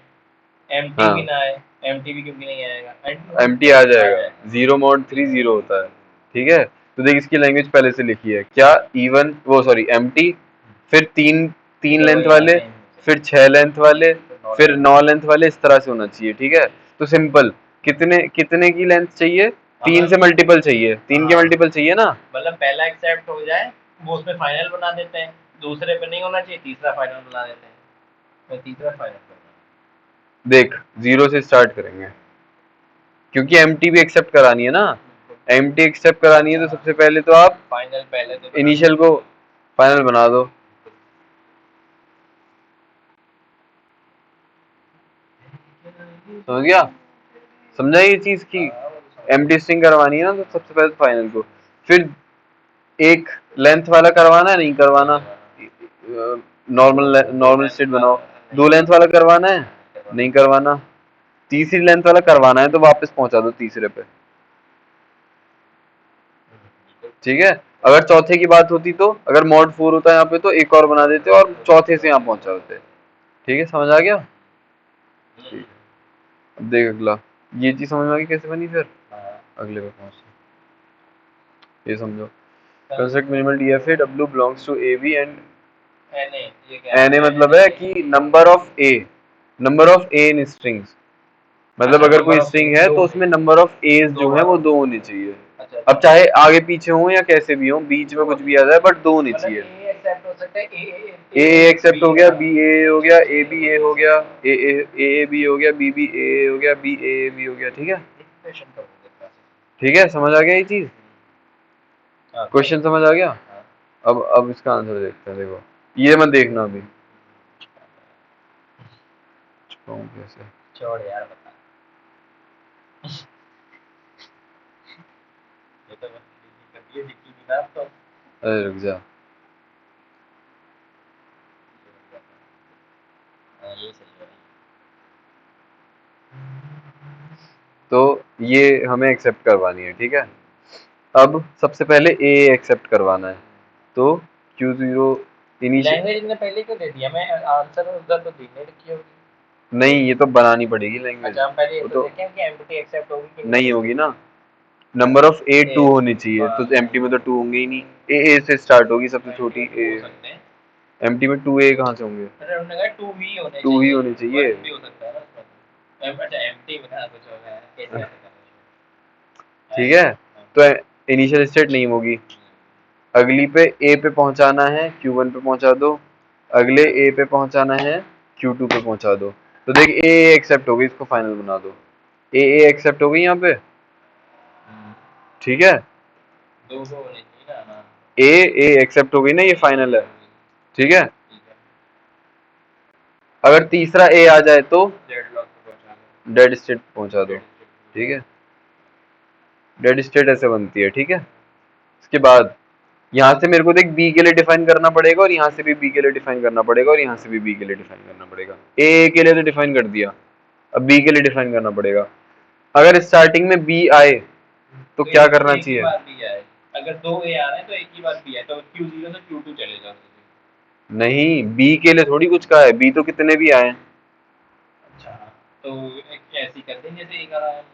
एम टी भी ना आए, एम टी भी क्योंकि नहीं आएगा, एम टी आ जाएगा, 0 mod 3 0 होता है, ठीक है। तो देख इसकी लैंग्वेज पहले से लिखी है क्या, इवन वो सॉरी एम टी, फिर 3 लेंथ वाले, फिर 6 लेंथ वाले, फिर 9 लेंथ वाले, इस तरह से होना चाहिए, ठीक है। तो सिंपल कितने कितने की लेंथ चाहिए? 3 से मल्टीपल चाहिए, 3 के मल्टीपल चाहिए ना। मतलब पहला एक्सेप्ट हो जाए वो उसमें फाइनल बना देते हैं, दूसरे पे नहीं होना चाहिए, तीसरा फाइनल बना देते हैं, तो तीसरा फाइनल करना। देख 0 से स्टार्ट करेंगे क्योंकि एमटी भी एक्सेप्ट करानी है ना। एमटी एक्सेप्ट करानी है तो सबसे पहले तो आप फाइनल पहले तो इनिशियल को फाइनल बना दो। समझ गया? समझा ये चीज की एमटी स्ट्रिंग करवानी है ना, तो सबसे पहले फाइनल को, फिर एक लेंथ वाला करवाना है, नहीं करवाना, नॉर्मल स्टेट बनाओ। 2 लेंथ वाला करवाना है, नहीं करवाना। तीसरी लेंथ वाला करवाना है तो वापस पहुंचा दो तीसरे पे। ठीक है। अगर चौथे की बात होती तो, अगर मॉड 4 होता यहाँ पे तो एक और बना देते और चौथे से यहाँ पहुंचा देते। ठीक है, समझ आ गया? ठीक। अब देख अगला, ये चीज समझ में आ गई कैसे बनी? फिर अगले पे पहुंचते, ये समझो। Construct minimal DFA W belongs to A B and N A मतलब है कि number of A in strings. मतलब अगर कोई स्ट्रिंग है तो उसमें नंबर ऑफ एज जो है वो 2 होनी चाहिए। अब चाहे आगे पीछे हो या कैसे भी हो, बीच में कुछ भी आ जाए, बट 2 होनी चाहिए। ए एक्सेप्ट हो गया, बी ए हो गया, ए बी ए हो गया, ए बी हो गया, बी बी ए हो गया, बी ए बी हो गया। ठीक है, ठीक है, समझ आ गया ये चीज? क्वेश्चन समझ आ गया? अब इसका आंसर देखते हैं। देखो ये मत देखना अभी, कैसे छोड़ यार बता, ये तो दिक्कत ये दिक्कत नहीं ना तो। अरे रुक जा, ये सही है। तो ये हमें एक्सेप्ट करवानी है। ठीक है, अब सबसे पहले ए एक्सेप्ट करवाना है, तो Q0 लैंग्वेज ने पहले क्यों दे दिया? मैं आंसर उधर तो देने रखी होगी। नहीं, ये तो बनानी पड़ेगी लैंग्वेज। अच्छा हम पहले वो तो देखें कि एम्प्टी एक्सेप्ट होगी कि नहीं होगी ना। नंबर ऑफ ए 2 होनी चाहिए, तो एम्प्टी में तो 2 होंगे ही नहीं। ए से स्टार्ट होगी सबसे छोटी ए। एम्प्टी में 2 ए कहाँ से होंगे? अरे उन्होंने कहा 2 ही होने 2 चाहिए, ही होने चाहिए। 1 भी हो सकता है ना उसमें। अच्छा एम्प्टी में ना कुछ होगा कैसे ठीक है, तो इनिशियल स्टेट नहीं होगी। अगली पे ए पे पहुंचाना है, Q1 पे पहुंचा दो। अगले ए पे पहुंचाना है, Q2 पे पहुंचा दो। तो देख ए एक्सेप्ट हो गई, इसको फाइनल बना दो। ए एक्सेप्ट हो गई यहाँ पे। ठीक है, दो होने चाहिए ना। ए एक्सेप्ट हो गई ना, ये फाइनल है। ठीक है, अगर तीसरा ए आ जाए तो डेड स्टेट पहुंचा दो। ठीक है, डेड स्टेट ऐसे बनती है। ठीक है, इसके बाद यहाँ से मेरे को देख बी के लिए डिफाइन करना पड़ेगा, और यहाँ से भी बी के लिए डिफाइन करना पड़ेगा, और यहाँ से भी बी के लिए डिफाइन करना पड़ेगा। ए के लिए तो डिफाइन कर दिया, अब बी के लिए डिफाइन करना पड़ेगा। अगर स्टार्टिंग में बी आए तो क्या करना चाहिए? अगर 2 ए आ रहे हैं तो एक ही बार बी है, तो Q0 से Q2 चलेगा। नहीं, बी के लिए थोड़ी कुछ कहा है, बी तो कितने भी आए। अच्छा तो ऐसी कर देंगे जैसे एक आ रहा है।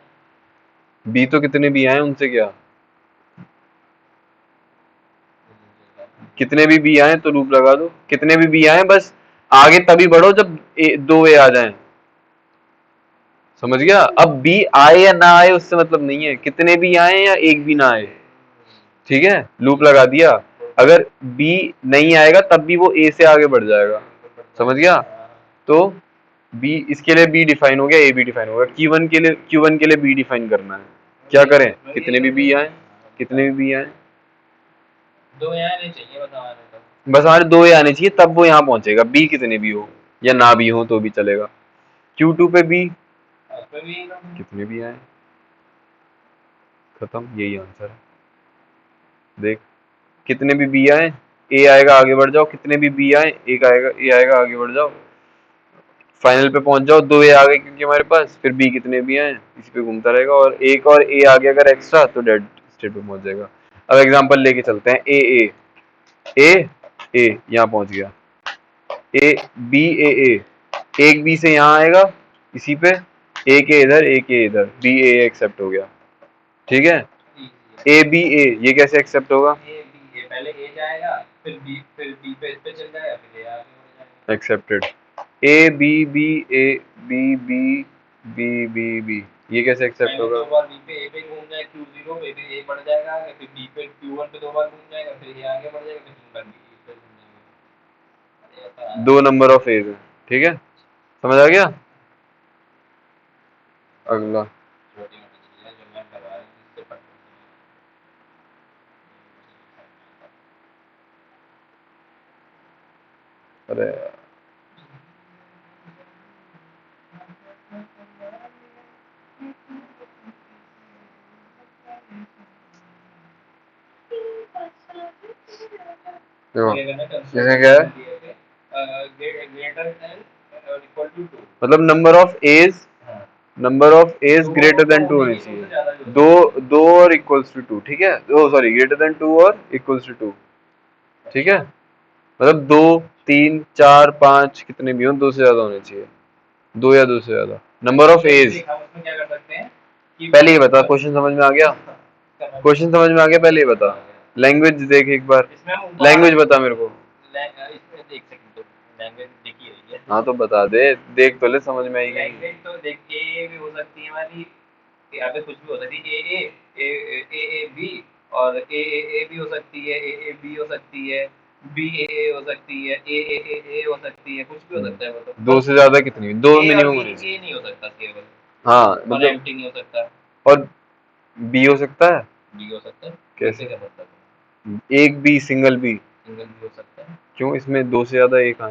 बी तो कितने भी आए, उनसे क्या, कितने भी बी आए तो लूप लगा दो। कितने भी बी आए, बस आगे तभी बढ़ो जब 2 ए आ जाए। समझ गया? अब बी आए या ना आए उससे मतलब नहीं है, कितने भी आए या एक भी ना आए। ठीक है, लूप लगा दिया। अगर बी नहीं आएगा तब भी वो ए से आगे बढ़ जाएगा। समझ गया? तो बी, इसके लिए बी डिफाइन हो गया, ए भी डिफाइन हो गया। Q1 के लिए बी डिफाइन करना है। क्या करें? कितने भी बी आए, कितने भी बी आए, 2 आने चाहिए बस हमारे तो। बस हमारे 2 आने चाहिए, तब वो यहाँ पहुंचेगा। बी कितने भी हो या ना भी हो तो भी चलेगा। Q2 पे बी कितने भी आए, खत्म, यही आंसर है। देख कितने भी बी आए, ए आएगा आगे बढ़ जाओ, कितने भी बी आए एक आएगा, ए आएगा आगे बढ़ जाओ, फाइनल पे पहुंच जाओ। 2 ए आ गए क्योंकि हमारे पास, फिर बी कितने भी आए इसी पे घूमता रहेगा, और एक और ए आ गया अगर एक्स्ट्रा तो डेड स्टेट पे पहुंच जाएगा। अब एग्जांपल लेके चलते हैं, ए ए ए ए यहाँ पहुंच गया, ए बी ए एक बी से यहाँ आएगा इसी पे, ए के इधर, ए के इधर, बी ए एक्सेप्ट हो गया। ठीक है, ए बी ए ये कैसे एक्सेप्ट होगा? पहले ए जाएगा फिर बी पे इस पे चल जाएगा फिर ए आगे बढ़ जाएगा। Accepted. A B B A B B B B B ये कैसे एक्सेप्ट पहले होगा? दो बार बी पे ए पे घूम जाए Q0 पे ए बढ़ जाएगा, फिर बी पे Q1 पे दो बार घूम जाएगा, फिर ये आगे बढ़ जाएगा, फिर तीन बार बी पे घूम जाएगा। अरे ऐसा आया। दो नंबर ऑफ एज है, ठीक है, समझ आ गया? अगला छोटी मोटी चीज़ है जो मैं करवा रहा हूँ, इससे पढ़ अरे देखो इसमें क्या है, ग्रेटर देन इक्वल टू 2। मतलब number of A's greater than 2 होनी चाहिए, दो दो और इक्वल्स टू 2, ठीक है, ओ सॉरी ग्रेटर देन 2 और इक्वल्स टू 2, ठीक है, मतलब 2 3 4 5 कितने भी हो, दो से ज्यादा होने चाहिए, दो या दो से ज्यादा। नंबर ऑफ एज, उसमें क्या कर सकते हैं कि पहले ये बता, क्वेश्चन समझ में आ गया? क्वेश्चन समझ में आ गया? पहले ये बता, लैंग्वेज देख एक बार, इसमें हम लैंग्वेज बता मेरे को। इसमें देख सकते हो, लैंग्वेज देखी रही है। हाँ तो बता दे, देख तो ले, समझ में आएगी। लैंग्वेज तो देख ए भी हो सकती है हमारी, यहाँ पे कुछ भी हो सकती है, ए बी, और ए भी हो सकती है, ए बी हो सकती है, बी ए हो सकती है, ए हो सकती है, कुछ भी हो सकता है वो तो। दो से ज्यादा कितनी, दो ए और मिनिमम बी होनी चाहिए। ए नहीं हो सकता केवल, हाँ और मतलब, एम्प्टी नहीं हो सकता। और बी हो सकता है, बी हो सकता है, कैसे? क्या मतलब है? एक बी, सिंगल बी, सिंगल भी हो सकता है। क्यों, इसमें दो से ज्यादा एक है।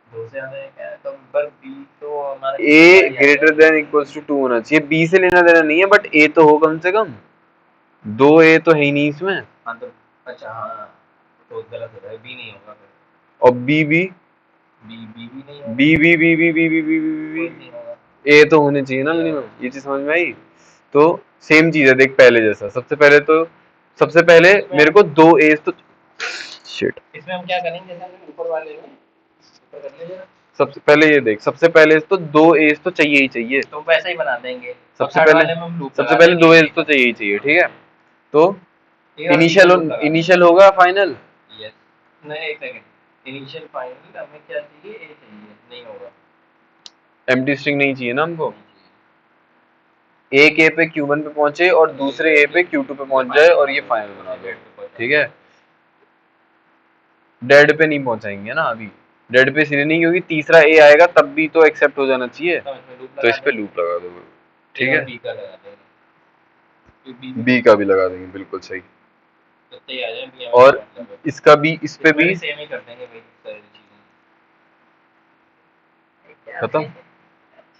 दो से ज्यादा है क्या, तो पर बी तो हमारा ए ग्रेटर देन इक्वल्स टू 2 होना चाहिए, बी से लेना देना नहीं है, बट ए तो हो कम से कम, दो ए तो है ही नहीं इसमें। हाँ तो अच्छा, हाँ तो गलत हो रहा है, बी नहीं होगा फिर। और बी बी बी बी भी नहीं होगा, B B B B B B B B कोई नहीं होगा। ए तो होने चाहिए ना मिनिमम, ये चीज समझ में आई? तो सेम चीज है, देख पहले जैसा, सबसे पहले मेरे को दो एज तो, शिट, इसमें हम क्या करेंगे, जैसे हमने ऊपर वाले में ऊपर कर लीजिए, सबसे पहले ये देख, सबसे पहले तो दो एज तो चाहिए ही चाहिए, तो वैसे ही बना देंगे। सबसे पहले वाले में हम लूप सबसे लगा पहले देंगे, दो एज तो चाहिए ही चाहिए, ठीक है, तो ए और बी का इनिशियल लूप लगा इनिशियल होगा फाइनल, देंगे। यस, नहीं एक सेकंड, इनिशियल फाइनल हमें क्या चाहिए, ए चाहिए, नहीं होगा, एम्प्टी स्ट्रिंग नहीं चाहिए ना हमको, नहीं चाहिए। एक ए पे Q1 पे पहुंचे और दूसरे ए पे Q2 पे पहुंच जाए और ये फाइनल बना दे, ठीक है, डेड पे नहीं पहुंचाएंगे ना अभी, डेड पे इसलिए नहीं क्योंकि तीसरा ए आएगा तब भी तो एक्सेप्ट हो जाना चाहिए, तो इसमें लूप तो लगा इस पे देंगे, लूप लगा दो, ए ठीक और है, बी का लगा देंगे, फिर बी बी का भी लगा देंगे, बिल्कुल सही, सही आ जाए, बी हमें क्या और मतलब है। इसका भी, इस पे इसमें भी भी सेम ही कर देंगे भाई, सारी चीजें खत्म,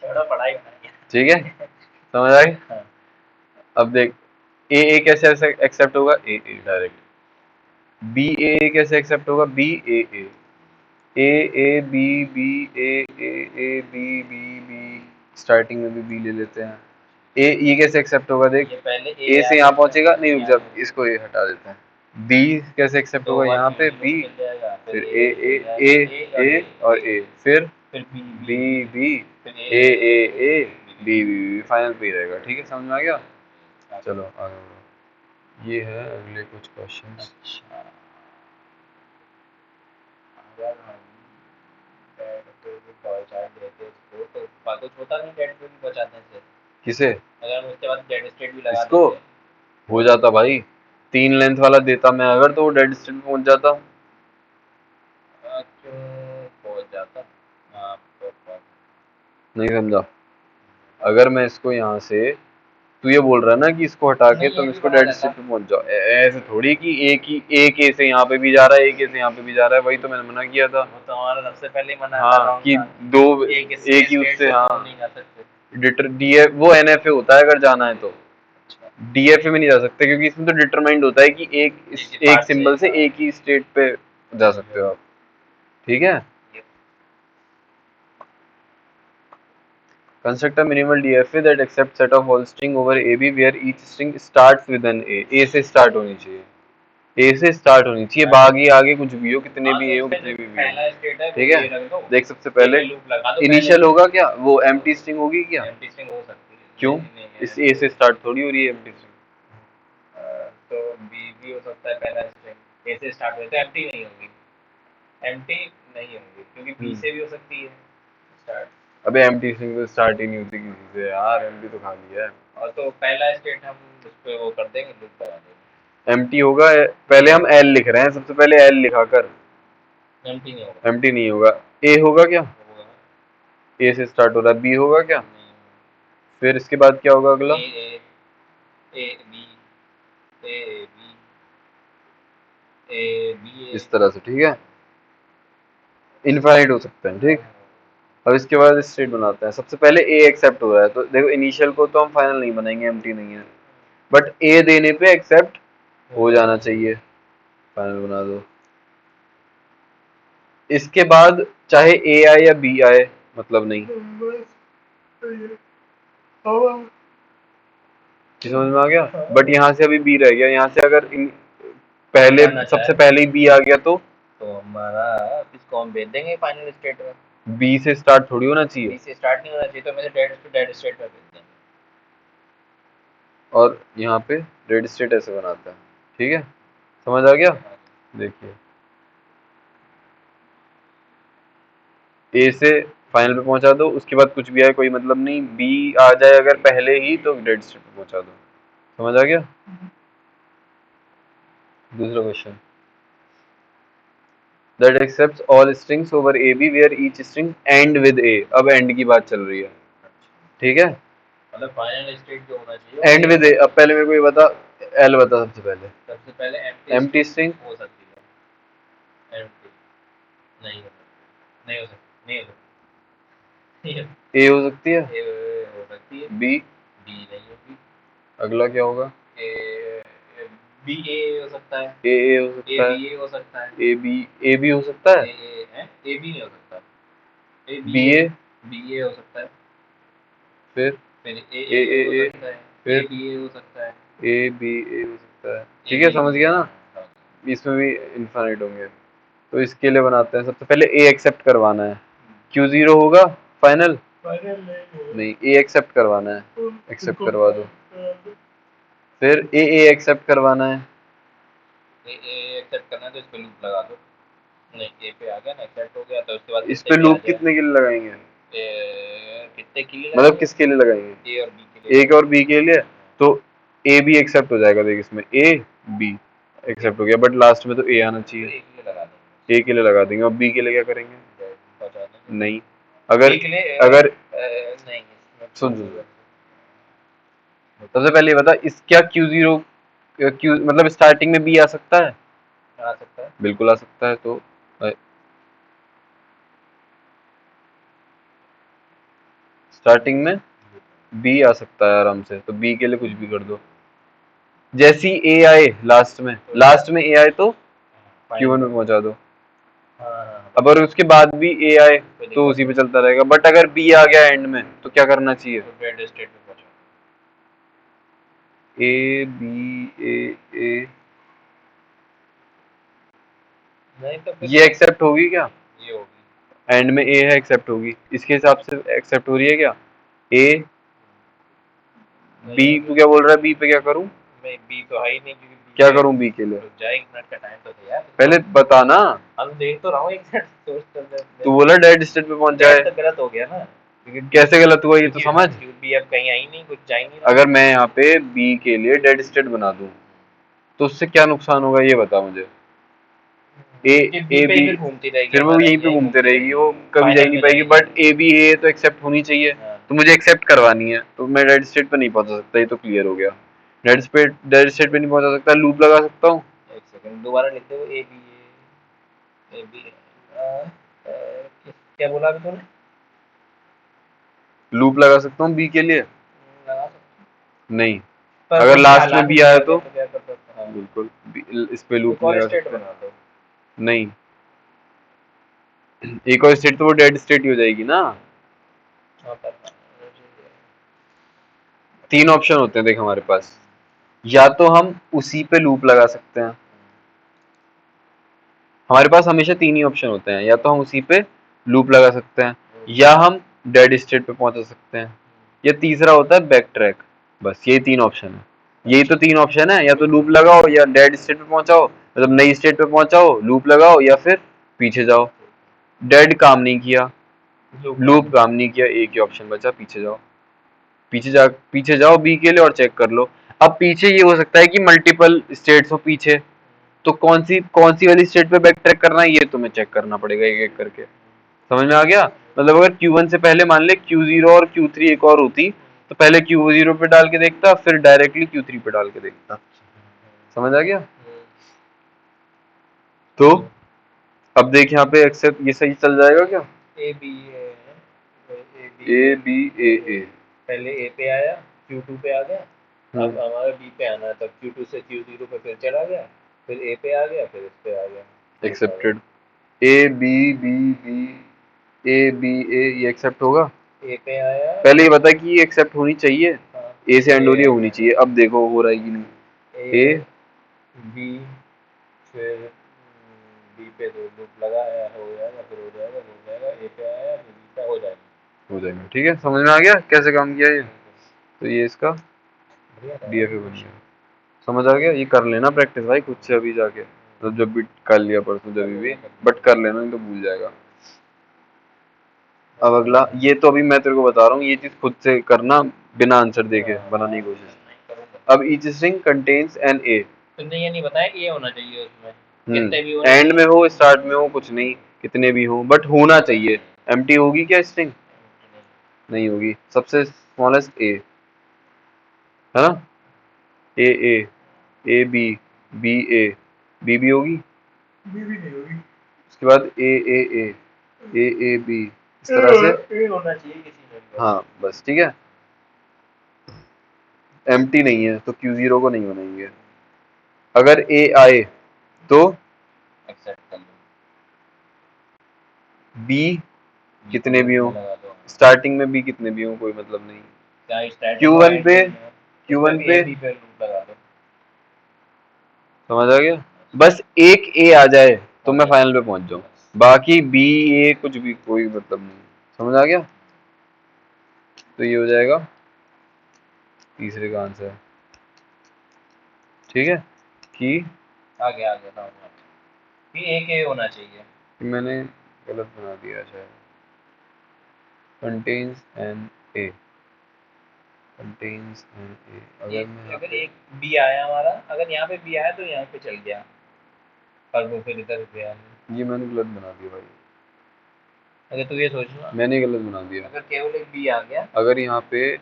छोड़ो पढ़ाई बनाइए। ठीक है, समझ आ गया? हाँ। अब देख, ए कैसे एक्सेप्ट होगा, ए डायरेक्ट, बी ए कैसे एक्सेप्ट होगा, B A A A B B A A A B B B, starting में भी बी ले लेते हैं, ए ये कैसे एक्सेप्ट होगा देख, ये पहले ए से यहाँ पहुंचेगा, नहीं रुक जा, यहाँ इसको ये हटा देते हैं, बी कैसे एक्सेप्ट दो होगा, बार यहाँ पे Q0 बी, चल जाएगा, फिर फिर ए ए चल जाएगा, ए ए और ए, फिर फिर बी बी, फिर ए A A B B, final पे रहेगा, ठीक है, समझ में आ गया? चलो आगे बढ़ो, ये है अगले कुछ क्वेश्चंस। अच्छा, अगर हम डेड पे भी पहुंचा देते इसको तो कुछ होता नहीं, डेड पे भी पहुंचाने से, किसे? अगर हम उसके बाद डेड स्टेट भी लगा इसको देते। हो जाता भाई, 3 लेंथ वाला देता मैं अगर, तो वो डेड स्टेट में पहुंच जाता। क्यों पहुंच जाता, हाँ तो नहीं समझा? अगर मैं इसको यहाँ से, तू ये बोल रहा है ना कि इसको हटा के नहीं, ये तुम भी इसको बना डेड देता। स्टेट पे पहुंच जाओ, ऐसे थोड़ी कि एक ए से यहाँ पे भी जा रहा है, एक ए से यहाँ पे भी जा रहा है, वही तो मैंने मना किया था। वो तो हमारा सबसे पहले ही मना था, हाँ कि दो एक ही उससे, हाँ नहीं जा सकते। डीएफ वो एनएफए होता है अगर जाना है तो, डीएफए में नहीं जा सकते क्योंकि इसमें तो डिटरमाइंड होता है कि एक सिंबल से एक ही स्टेट पे जा सकते हो आप, ठीक है। Construct a minimal DFA that accepts set of all string over AB where each string starts with an A. A से start होनी चाहिए, ए से स्टार्ट होनी चाहिए, बाकी आगे कुछ भी हो, कितने भी ए हो, कितने भी बी पहला हो, स्टेट है ठीक है। देख सबसे पहले लूप लगा दो, इनिशियल होगा क्या, वो एम्प्टी स्ट्रिंग होगी क्या, एम्प्टी स्ट्रिंग हो सकती है, क्यों, नहीं है, इस ए से स्टार्ट थोड़ी हो रही है एम्प्टी स्ट्रिंग, तो बी भी हो सकता है पहला स्ट्रिंग, ए से स्टार्ट होता है, एम्प्टी नहीं होगी, एम्प्टी नहीं होगी क्योंकि बी से भी हो सकती है स्टार्ट, अबे एम्प्टी स्ट्रिंग तो स्टार्ट ही नहीं होती किसी से यार, एम्प्टी तो खाली है। और तो पहला स्टेट हम उस पे वो कर देंगे, लूप लगा देंगे। एम्प्टी होगा, पहले हम एल लिख रहे हैं, सबसे पहले एल लिखा कर। एम्प्टी नहीं होगा। एम्प्टी नहीं होगा। ए होगा क्या? होगा। ए से स्टार्ट हो रहा है। बी होगा क्या? नहीं फिर इसके बाद क्या होगा अगला? A A B A B A B इस तरह से, ठीक है, इनफाइनाइट हो सकते हैं, ठीक। अब इसके बाद स्टेट बनाते हैं। सबसे पहले ए एक्सेप्ट हो रहा है, तो देखो इनिशियल को तो हम फाइनल नहीं बनाएंगे, एम्प्टी नहीं है, बट ए देने पे एक्सेप्ट हो जाना चाहिए, फाइनल बना दो। इसके बाद चाहे ए आए या बी आए, मतलब नहीं। समझ में आ गया? बट यहाँ से अभी बी रह गया, यहाँ से अगर पहले सबसे पहले ही बी आ गया तो हमारा इसको हम भेज देंगे फाइनल स्टेट में। बी से स्टार्ट थोड़ी होना चाहिए। बी से स्टार्ट नहीं होना चाहिए, तो मैं डेड टू डेड स्टेट में भेज देंगे। और यहाँ पे डेड स्टेट ऐसे बनाता है, ठीक है, समझ आ गया? देखिए ए से फाइनल पे पहुंचा दो, उसके बाद कुछ भी आए कोई मतलब नहीं, बी आ जाए अगर पहले ही तो डेड स्टेट पे पहुंचा दो। समझ आ गया? दूसरा question, that accepts all strings over A B where each string end with A. अब एंड की बात चल रही है, ठीक है, मतलब फाइनल स्टेट जो होना चाहिए एंड विद ए। अब पहले मेरे को ये बता, एल बता सबसे पहले एम्प्टी स्ट्रिंग हो सकती है। एम्प्टी नहीं हो सकती, नहीं हो सकती, नहीं हो सकती। ए हो सकती है, ए हो सकती है, बी बी नहीं होगी। अगला क्या होगा? ए बी ए हो सकता है, ए हो सकता है, ए हो सकता है, ए बी हो सकता है, ए बी नहीं हो सकता, बी ए बी ए हो सकता है, फिर ए हो सकता है, फिर बी ए हो सकता है, ए बी ए हो सकता है, ठीक है, समझ गया ना? इसमें भी इनफाइनाइट होंगे, तो इसके लिए बनाते हैं। सबसे पहले ए एक्सेप्ट करवाना है, क्यू जीरो होगा फाइनल नहीं, ए एक्सेप्ट करवाना है, एक्सेप्ट करवा दो। फिर ए एक्सेप्ट करवाना है, ए एक्सेप्ट करना है तो इस पे लूप लगा दो। नहीं, ए पे आ गया ना, एक्सेप्ट हो गया, तो उसके बाद इस पे लूप कितने के लिए लगाएंगे? कितने के लिए मतलब किसके लिए लगाएंगे? ए और बी के लिए। एक और बी के लिए, तो ए बी एक्सेप्ट हो जाएगा, देख इसमें ए बी एक्सेप्ट हो गया, बट लास्ट में तो ए आना चाहिए, ए के लिए लगा देंगे, ए के लिए लगा देंगे। और बी के लिए क्या करेंगे? बचा देंगे। नहीं, अगर बी के लिए अगर नहीं, सुन सबसे पहले ये बता, इस क्या क्यू जीरो क्यू मतलब स्टार्टिंग में बी आ सकता है? आ सकता है, बिल्कुल आ सकता है। तो स्टार्टिंग में बी आ सकता है आराम से, तो बी के लिए कुछ भी कर दो। जैसी ए आए लास्ट में ए आए तो Q1 में पहुंचा दो। अब अगर उसके बाद भी ए आए तो उसी पे चलता रहेगा, बट अगर बी आ गया एंड में तो क्या करना चाहिए? डेड स्टेट में पहुंचा ए बी ए नहीं तो ये एक्सेप्ट होगी क्या? ये होगी, एंड में ए है, एक्सेप्ट होगी, इसके हिसाब से एक्सेप्ट हो रही है क्या? ए बी, तू क्या बोल रहा है? बी पे क्या करूं? मैं बी तो है ही नहीं, क्या करूं बी के लिए? जाए, एक मिनट का टाइम तो दे यार, पहले बता ना। हम देख तो रहा हूँ, एक मिनट सोच कर। तू बोला डेड स्टेट पे पहुंच जाए, तो गलत हो गया ना, कैसे गलत हुआ ये तो समझ। बी अब कहीं आई नहीं, कुछ जा ही नहीं। अगर मैं यहाँ पे बी के लिए डेड स्टेट बना दूं तो उससे क्या नुकसान होगा ये बता मुझे। ए बी घूमती रहेगी, फिर वो यहीं पे घूमते रहेगी, वो कभी जा ही नहीं पाएगी। बट ए बी ए तो एक्सेप्ट होनी चाहिए, तो मुझे एक्सेप्ट करवानी है, तो मैं डेड स्टेट पे नहीं पहुंचा सकता, ये तो क्लियर हो गया। डेड स्टेट पे नहीं पहुंचा सकता, लूप लगा सकता हूँ। एक सेकंड दोबारा लिख दो, ए बी क्या बोला अभी तूने? लूप लगा सकता हूँ बी के लिए? लगा सकते नहीं, अगर लास्ट में बी आया तो क्या कर सकते हैं? बिल्कुल इस पे लूप नहीं लगा स्टेट सकते। बना दो, नहीं, एक और स्टेट तो वो डेड स्टेट ही हो जाएगी ना। तीन ऑप्शन होते हैं देख हमारे पास, या तो हम उसी पे लूप लगा सकते हैं, हमारे पास हमेशा तीन ही ऑप्शन होते हैं, या तो हम उसी पे लूप लगा सकते हैं, या हम डेड स्टेट पे पहुंचा सकते हैं, या तीसरा होता है बैक ट्रैक। बस यही तीन ऑप्शन है, यही तो तीन ऑप्शन है, या तो लूप लगाओ, या डेड स्टेट पे पहुंचाओ, मतलब नई स्टेट पे पहुंचाओ, लूप लगाओ, या फिर पीछे जाओ। डेड काम नहीं किया, लूप काम नहीं किया, एक ही ऑप्शन बचा, पीछे जाओ, पीछे जाओ बी के लिए और चेक कर लो। अब पीछे ये हो सकता है कि मल्टीपल स्टेट्स हो पीछे, तो कौन सी वाली स्टेट पे बैक ट्रैक करना है ये तुम्हें चेक करना पड़ेगा एक एक करके। समझ में आ गया? मतलब अगर Q1 से पहले मान ले Q0 और Q3 एक और होती, तो पहले Q0 पे डाल के देखता, फिर डायरेक्टली Q3 पे डाल के देखता। समझ आ गया? तो अब देख यहाँ पे एक्सेप्ट, ये सही चल जाएगा क्या? ए बी ए बी ए पहले ए पे आया, Q2 पे आ गया, अब हमारा बी पे आना है, तब Q2 से Q0 पे फिर चला गया, फिर ए पे आ गया, फिर इस पे आ गया, accepted. A B B B A B A, ये एक्सेप्ट होगा? ए पे आया, पहले ये बता कि ये एक्सेप्ट होनी चाहिए, हाँ, ए से एंड हो रही है, होनी चाहिए। अब देखो हो रहा है कि नहीं। ए ए बी, फिर बी पे दो लूप लगाया, हो जाएगा, फिर हो जाएगा, हो जाएगा, ए पे आया, फिर बी पे हो जाएगा, हो जाएगा। ठीक है, समझ में आ गया कैसे काम किया ये? तो ये इसका DFA बन गया। समझ आ गया? ये कर लेना प्रैक्टिस भाई खुद से अभी जाके, तो जब भी कर लिया परसों जब भी, बट कर लेना नहीं तो भूल जाएगा। अब अगला, ये तो अभी मैं तेरे को बता रहा हूँ, ये चीज खुद से करना बिना आंसर देखे बनाने की कोशिश। अब each string contains an A. तुमने ये नहीं बताया कि ये होना चाहिए उसमें, कितने भी होने एंड चाहिए? में हो, स्टार्ट में हो, कुछ नहीं, कितने भी हो, बट होना चाहिए। एम्प्टी होगी क्या स्ट्रिंग? नहीं होगी। सबसे स्मॉलेस्ट ए, है ना? A A, A B, B A, B B होगी, बी भी नहीं होगी, उसके बाद ए A A, A A B, इस तरह से। ए होना चाहिए किसी में भी। हाँ बस ठीक है। एम्प्टी नहीं है तो Q0 को नहीं बनाएंगे। अगर ए आए तो एक्सेप्ट कर लो, बी कितने भी हो, लगा दो, स्टार्टिंग में बी कितने भी हो कोई मतलब नहीं। क्या स्टार्ट Q1 पे, Q1 पे बी पे लूप लगा दो, समझ आ गया? बस एक ए आ जाए तो मैं फाइनल पे पहुंच जाऊं, बाकी बी ए कुछ भी कोई मतलब नहीं। समझ आ गया? तो ये हो जाएगा तीसरे का आंसर। ठीक है कि आ गया समझ में, कि एक ए होना चाहिए। मैंने गलत बना दिया शायद। Contains an A, contains an A, अगर एक बी आया हमारा, अगर यहाँ पे बी आया तो यहाँ पे चल गया, और वो फिर इधर गया। ये मैंने गलत बना दिया भाई, अगर तू ये सोचना, मैंने गलत बना दिया। अगर केवल एक बी आ गया, अगर यहाँ पे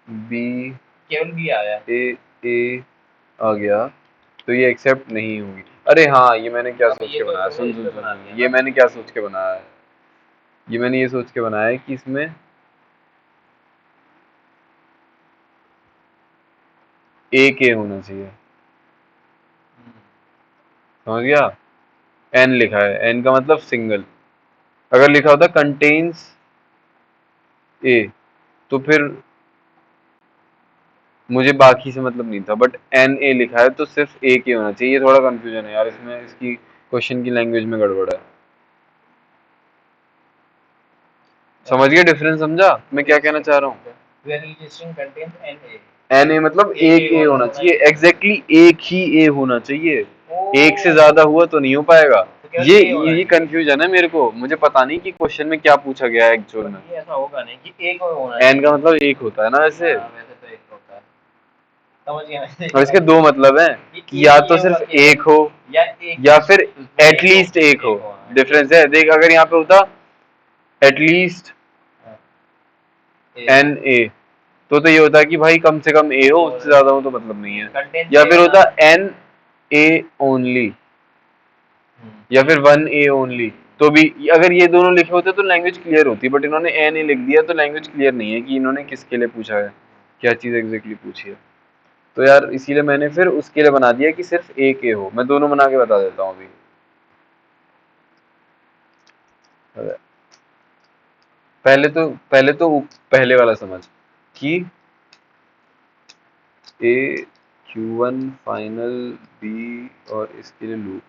बी केवल बी आया, ए आ गया तो ये एक्सेप्ट नहीं होगी। अरे हाँ, ये मैंने क्या सोच के बनाया, सुन सुन सुन, ये मैंने क्या सोच के बनाया है, ये मैंने ये सोच के बनाया है कि इसमें ए के होना चाहिए। समझ गया? एन लिखा है, एन का मतलब सिंगल। अगर लिखा होता कंटेन्स ए तो फिर मुझे बाकी से मतलब नहीं था, बट एन ए लिखा है तो सिर्फ ए के होना चाहिए। ये थोड़ा कंफ्यूजन है यार इसमें, इसकी क्वेश्चन की लैंग्वेज में गड़बड़ है। समझ गया डिफरेंस? समझा मैं क्या कहना चाह रहा हूँ? एन ए मतलब एक ए होना चाहिए, एग्जैक्टली एक ही ए होना चाहिए, एक से ज्यादा हुआ तो नहीं हो पाएगा। ये कंफ्यूजन है मेरे को, मुझे पता नहीं कि क्वेश्चन में क्या पूछा गया है एक्चुअल में। ऐसा होगा नहीं कि एक होना, एन का मतलब एक होता है ना वैसे। वैसे तो एक होता है, समझ गया। और इसके दो मतलब हैं कि या तो सिर्फ एक हो या फिर एटलीस्ट एक हो। डिफरेंस है देख, अगर यहाँ पे होता एटलीस्ट एन ए तो ये होता है कि भाई कम से कम ए हो, उससे ज्यादा हो तो मतलब नहीं है। या फिर होता एन ए ओनली, या फिर वन ए ओनली, तो भी अगर ये दोनों लिखे होते तो लैंग्वेज क्लियर होती, बट इन्होंने एन ए लिख दिया तो लैंग्वेज क्लियर नहीं है कि इन्होंने किसके लिए पूछा है, क्या चीज एग्जैक्टली पूछी है। तो यार इसीलिए मैंने फिर उसके लिए बना दिया कि सिर्फ एक ए हो। मैं दोनों बना के बता देता हूँ अभी। पहले वाला समझ कि ए Q1 फाइनल बी और इसके लिए लूप।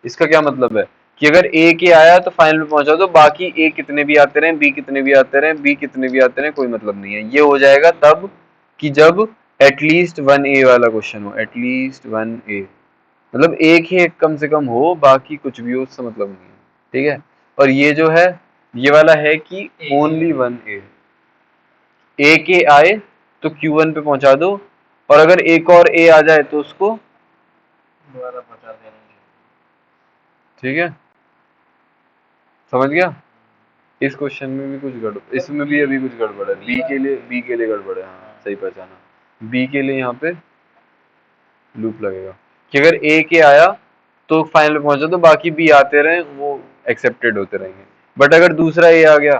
इसका क्या मतलब है कि अगर ए के आया तो फाइनल में पहुंचा तो बाकी ए कितने भी आते रहे, बी कितने भी आते रहे, बी कितने भी आते रहे, कोई मतलब नहीं है। ये हो जाएगा तब कि जब एटलीस्ट वन ए वाला क्वेश्चन हो, एटलीस्ट वन ए मतलब एक ही एक कम से कम हो, बाकी कुछ भी हो उससे मतलब नहीं है। ठीक है? और ये जो है ये वाला है कि ओनली वन ए के आए तो Q1 पे पहुंचा दो, और अगर एक और ए आ जाए तो उसको दोबारा पहुंचा देंगे। ठीक है, समझ गया। इस क्वेश्चन में भी कुछ गड़बड़, इसमें भी अभी कुछ गड़बड़ है। बी के लिए गड़बड़ है, हाँ सही पहचाना। बी के लिए यहाँ पे लूप लगेगा कि अगर ए के आया तो फाइनल पे पहुंचा, तो बाकी बी आते रहे, वो एक्सेप्टेड होते रहेंगे। बट अगर दूसरा ए आ गया,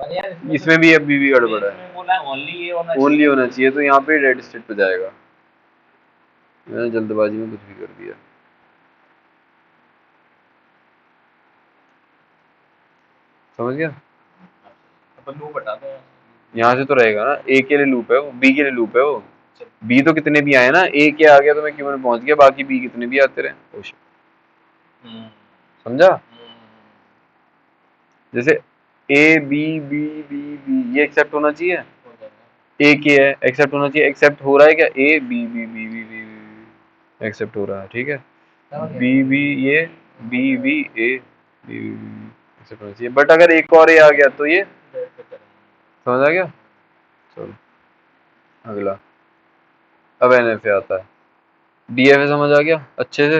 पर यार इसमें भी अभी भी गड़बड़ है, इसमें बोला ओनली ये होना ओनली चाहिए। होना चाहिए, तो यहाँ पे रेड स्टेट पे जाएगा। मैंने जल्दबाजी में कुछ भी कर दिया। समझ गया। अपन लूप हटा दो। यहाँ से तो रहेगा ना, ए के लिए लूप है वो, बी के लिए लूप है वो। बी तो कितने भी आए ना, ए के आ गया तो मैं क्यों में पहुंच गया, बाकी बी कितने भी आते रहे। समझा। जैसे A B B B B ये एक्सेप्ट होना चाहिए, ए के है एक्सेप्ट होना चाहिए, एक्सेप्ट हो रहा है क्या, A B B B B B accept हो रहा है, ठीक है। बी बी ये B B A B accept होना चाहिए, बट अगर एक और ए आ गया तो ये समझ आ गया। चलो अगला, अब एनएफए आता है। डीएफए समझ आ गया अच्छे से,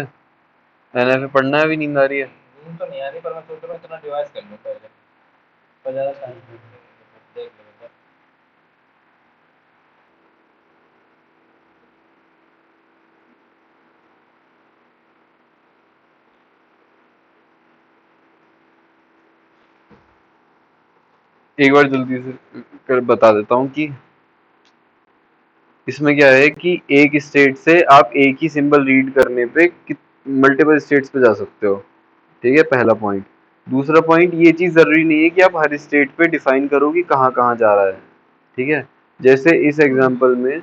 एनएफए पढ़ना है, अभी नींद आ रही है। नींद तो नहीं आ रही, पर मैं सोच रहा हूँ इतना डिवाइस कर लूँ पहले, पर ज़्यादा टाइम देख लेंगे। एक बार जल्दी से कर बता देता हूँ कि इसमें क्या है कि एक स्टेट से आप एक ही सिंबल रीड करने पे मल्टीपल स्टेट्स पे जा सकते हो, ठीक है, पहला पॉइंट। दूसरा पॉइंट, ये चीज जरूरी नहीं है कि आप हर स्टेट पे डिफाइन करो कि कहाँ कहाँ जा रहा है, ठीक है। जैसे इस एग्जांपल में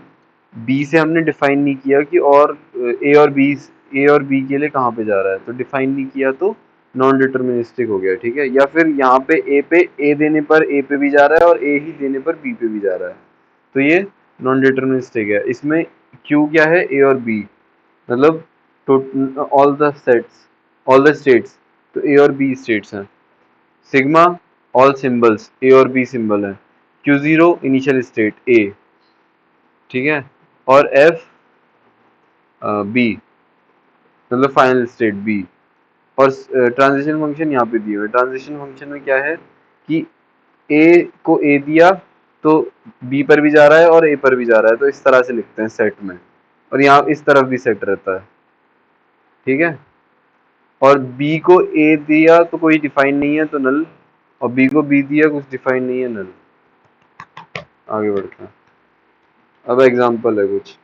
बी से हमने डिफाइन नहीं किया कि ए और बी के लिए कहाँ पे जा रहा है, तो डिफाइन नहीं किया तो नॉन डिटर्मिनिस्टिक हो गया, ठीक है। या फिर यहाँ पे ए देने पर ए पे भी जा रहा है और ए ही देने पर बी पे भी जा रहा है, तो ये नॉन डिटर्मिनिस्टिक है। इसमें क्यू क्या है, ए और बी, मतलब all the sets, all the states, तो ए और बी स्टेट्स हैं। सिग्मा ऑल सिंबल्स, ए और बी सिंबल है। Q zero initial state A, ठीक है। और एफ बी, मतलब फाइनल स्टेट बी। और ट्रांजिशन फंक्शन यहाँ पे दिए हुए। ट्रांजिशन फंक्शन में क्या है कि ए को ए दिया तो बी पर भी जा रहा है और ए पर भी जा रहा है, तो इस तरह से लिखते हैं सेट में, और यहाँ इस तरफ भी सेट रहता है, ठीक है। और बी को ए दिया तो कोई डिफाइन नहीं है तो नल, और बी को बी दिया कुछ डिफाइन नहीं है, नल। आगे बढ़ते हैं, अब एग्जांपल है कुछ।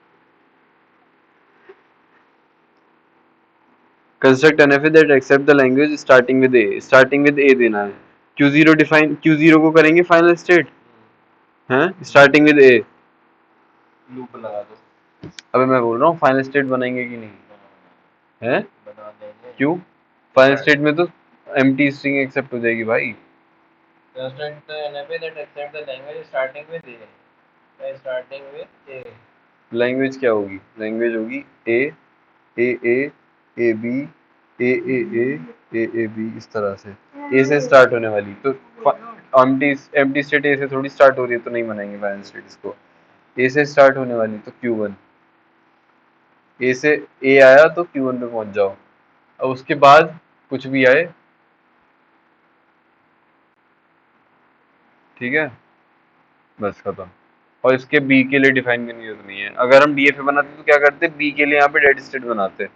Construct NFA that accept the language starting with A, starting with A देना है। Q0 डिफाइन, Q0 को करेंगे फाइनल स्टेट हैं, स्टार्टिंग विद ए। लूप लगा दो। अबे मैं बोल रहा हूँ फाइनल स्टेट बनाएंगे कि नहीं, हैं? बना देंगे। क्यों? फाइनल स्टेट में तो एम्प्टी स्ट्रिंग एक्सेप्ट हो जाएगी भाई। Construct NFA that accept the language starting with A, starting with A. Language क्या होगी, लैंग्वेज होगी ए ए बी ए बी, इस तरह से ए से स्टार्ट होने वाली। तो एम्प्टी स्टेट ए से थोड़ी स्टार्ट हो रही है, तो नहीं बनाएंगे फाइनल स्टेट इसको। ए से स्टार्ट होने वाली तो Q1, ए से ए आया तो Q1 पे पहुंच जाओ। अब उसके बाद कुछ भी आए, ठीक है, बस खत्म। और इसके बी के लिए डिफाइन करने की जरूरत नहीं है। अगर हम डीएफए बनाते तो क्या करते, बी के लिए यहाँ पे डेड स्टेट बनाते,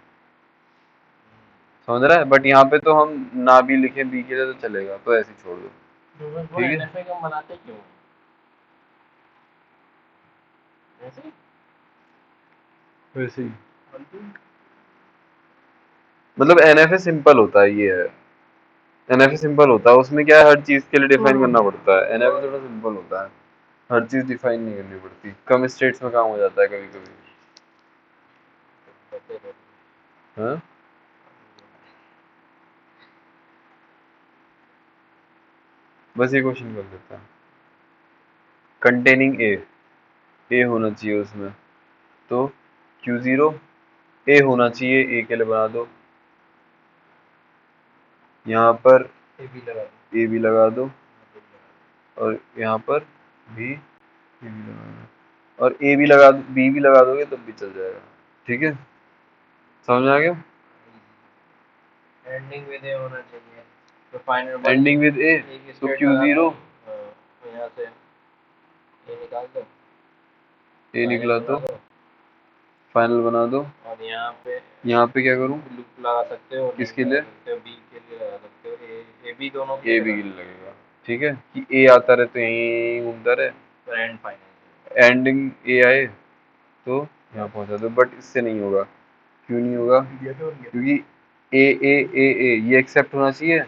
समझ रहा है। बट यहाँ पे तो हम ना भी लिखे बी के लिए तो चलेगा, तो ऐसे ही छोड़ दो, वो ठीक है। एनएफए का बनाते क्यों ऐसे? वैसे ही मतलब एनएफए सिंपल होता है, ये है एनएफए सिंपल होता है। उसमें क्या है, हर चीज के लिए डिफाइन करना पड़ता है। एनएफए थोड़ा सिंपल होता है, हर चीज डिफाइन नहीं करनी पड़ती। कम स्टेट्स में काम हो जाता है कभी कभी, हाँ। बस ये क्वेश्चन कर देता है। कंटेनिंग ए होना चाहिए उसमें, तो Q0 ए होना चाहिए, ए के लिए बना दो। यहाँ पर ए बी लगा दो, ए भी लगा दो, और यहाँ पर भी ए भी लगा दो, और ए भी लगा दो, बी भी लगा दोगे तब भी चल जाएगा। ठीक है, समझ आ गया? एंडिंग विद ए होना चाहिए, तो फाइनल एंडिंग विद ए, तो Q0 तो यहाँ से ए निकाल दो, ए निकला फाइनल तो बना दो, फाइनल बना दो। और यहाँ पे क्या करूँ? लूप लगा सकते हो, नहीं किसके लगा लिए? सकते हो, बी के लिए लगा सकते हो, ए बी दोनों के ए लिए भी लगा लगेगा। ठीक है, कि ए आता रहे तो यहीं घूमता रहे, सकते हो, एंड फाइनल एंडिंग ए आए तो यहाँ पहुंचा दो। बट इससे नहीं होगा। क्यों नहीं होगा? क्योंकि ए ए ए ए ये एक्सेप्ट होना चाहिए,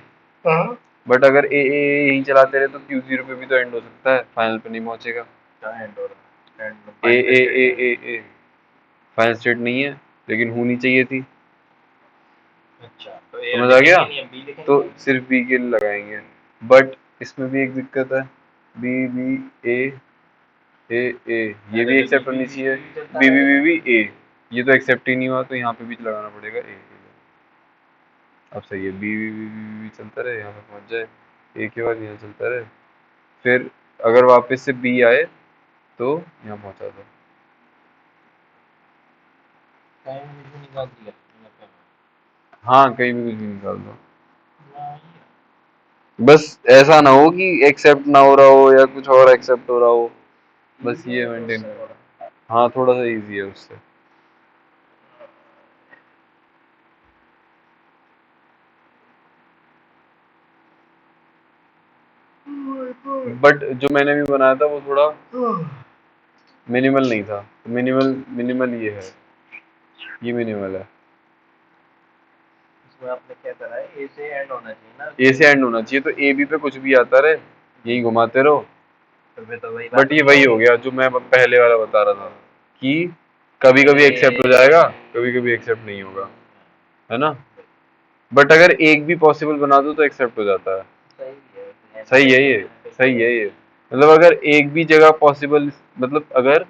बट अगर ए यहीं चलाते रहे तो Q0 पे भी तो एंड हो सकता है, फाइनल पे नहीं पहुंचेगा। क्या एंड हो रहा है? ए A A A A final state नहीं है, लेकिन होनी चाहिए थी। अच्छा, तो ए समझ आ गया? लिखेंगे नहीं, बी लिखेंगे तो नहीं? सिर्फ बी के लिए लगाएंगे, बट इसमें भी एक दिक्कत है। बी बी ए ए ए ये भी एक्सेप्ट होनी चाहिए, B B B B A ये तो एक्सेप्ट ही नहीं हुआ, तो यहाँ पे भी लगाना पड़ेगा ए। अब सही है, B B B B B चलता रहे, यहाँ पे पहुंच जाए, ए के बाद यहाँ चलता रहे, फिर अगर वापस से बी आए तो यहाँ पहुंचा दो। टाइम भी निकाल दिया यहाँ पे। हाँ, कहीं भी कुछ भी निकाल दो, बस ऐसा ना हो कि एक्सेप्ट ना हो रहा हो या कुछ और एक्सेप्ट हो रहा हो, बस ये मेंटेन करो। हाँ, थोड़ा सा इजी है उससे। बट जो मैंने भी बनाया था वो थोड़ा मिनिमल नहीं था। मिनिमल मिनिमल ये है, ये मिनिमल है। इसमें आपने क्या करा है, ए से एंड होना चाहिए ना, ए से एंड होना चाहिए, तो ए बी पे कुछ भी आता रहे, यही घुमाते रहो। तो फिर तो वही बट ये वही हो गया जो मैं पहले वाला बता रहा था, कि कभी कभी एक्सेप्ट हो जाएगा, कभी कभी एक्सेप्ट नहीं होगा, है ना? बट अगर एक भी पॉसिबल बना दो तो एक्सेप्ट हो जाता है। सही है ये, सही है ये। मतलब अगर एक भी जगह पॉसिबल, मतलब अगर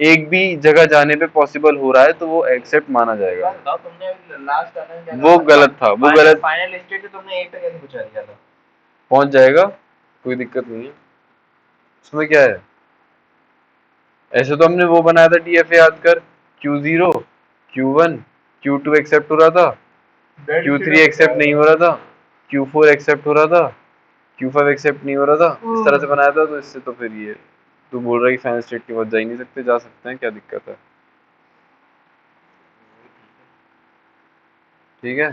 एक भी जगह जाने पे पॉसिबल हो रहा है तो वो एक्सेप्ट माना जाएगा। तुमने लास्ट वो गलत था, वो गलत। फाइनल स्टेट तुमने ए पे कैसे पूछा दिया था? पहुंच जाएगा, कोई दिक्कत नहीं है, उसमें क्या है। ऐसे तो हमने वो बनाया था TF याद कर, Q0 Q1 Q2 एक्सेप्ट हो रहा था, Q3 एक्सेप्ट नहीं हो रहा था, Q4 एक्सेप्ट हो रहा था, Q5 एक्सेप्ट नहीं हो रहा था। इस तरह से बनाया था, तो इससे तो फिर ये तू बोल रहा है कि फाइनल स्टेट के बाद जा ही नहीं सकते, जा सकते हैं, क्या दिक्कत है? ठीक है,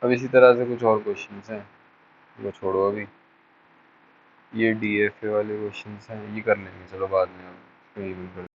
अब इसी तरह से कुछ और क्वेश्चंस हैं, वो छोड़ो अभी। ये DFA वाले क्वेश्चंस हैं, ये कर लेंगे चलो बाद में, हम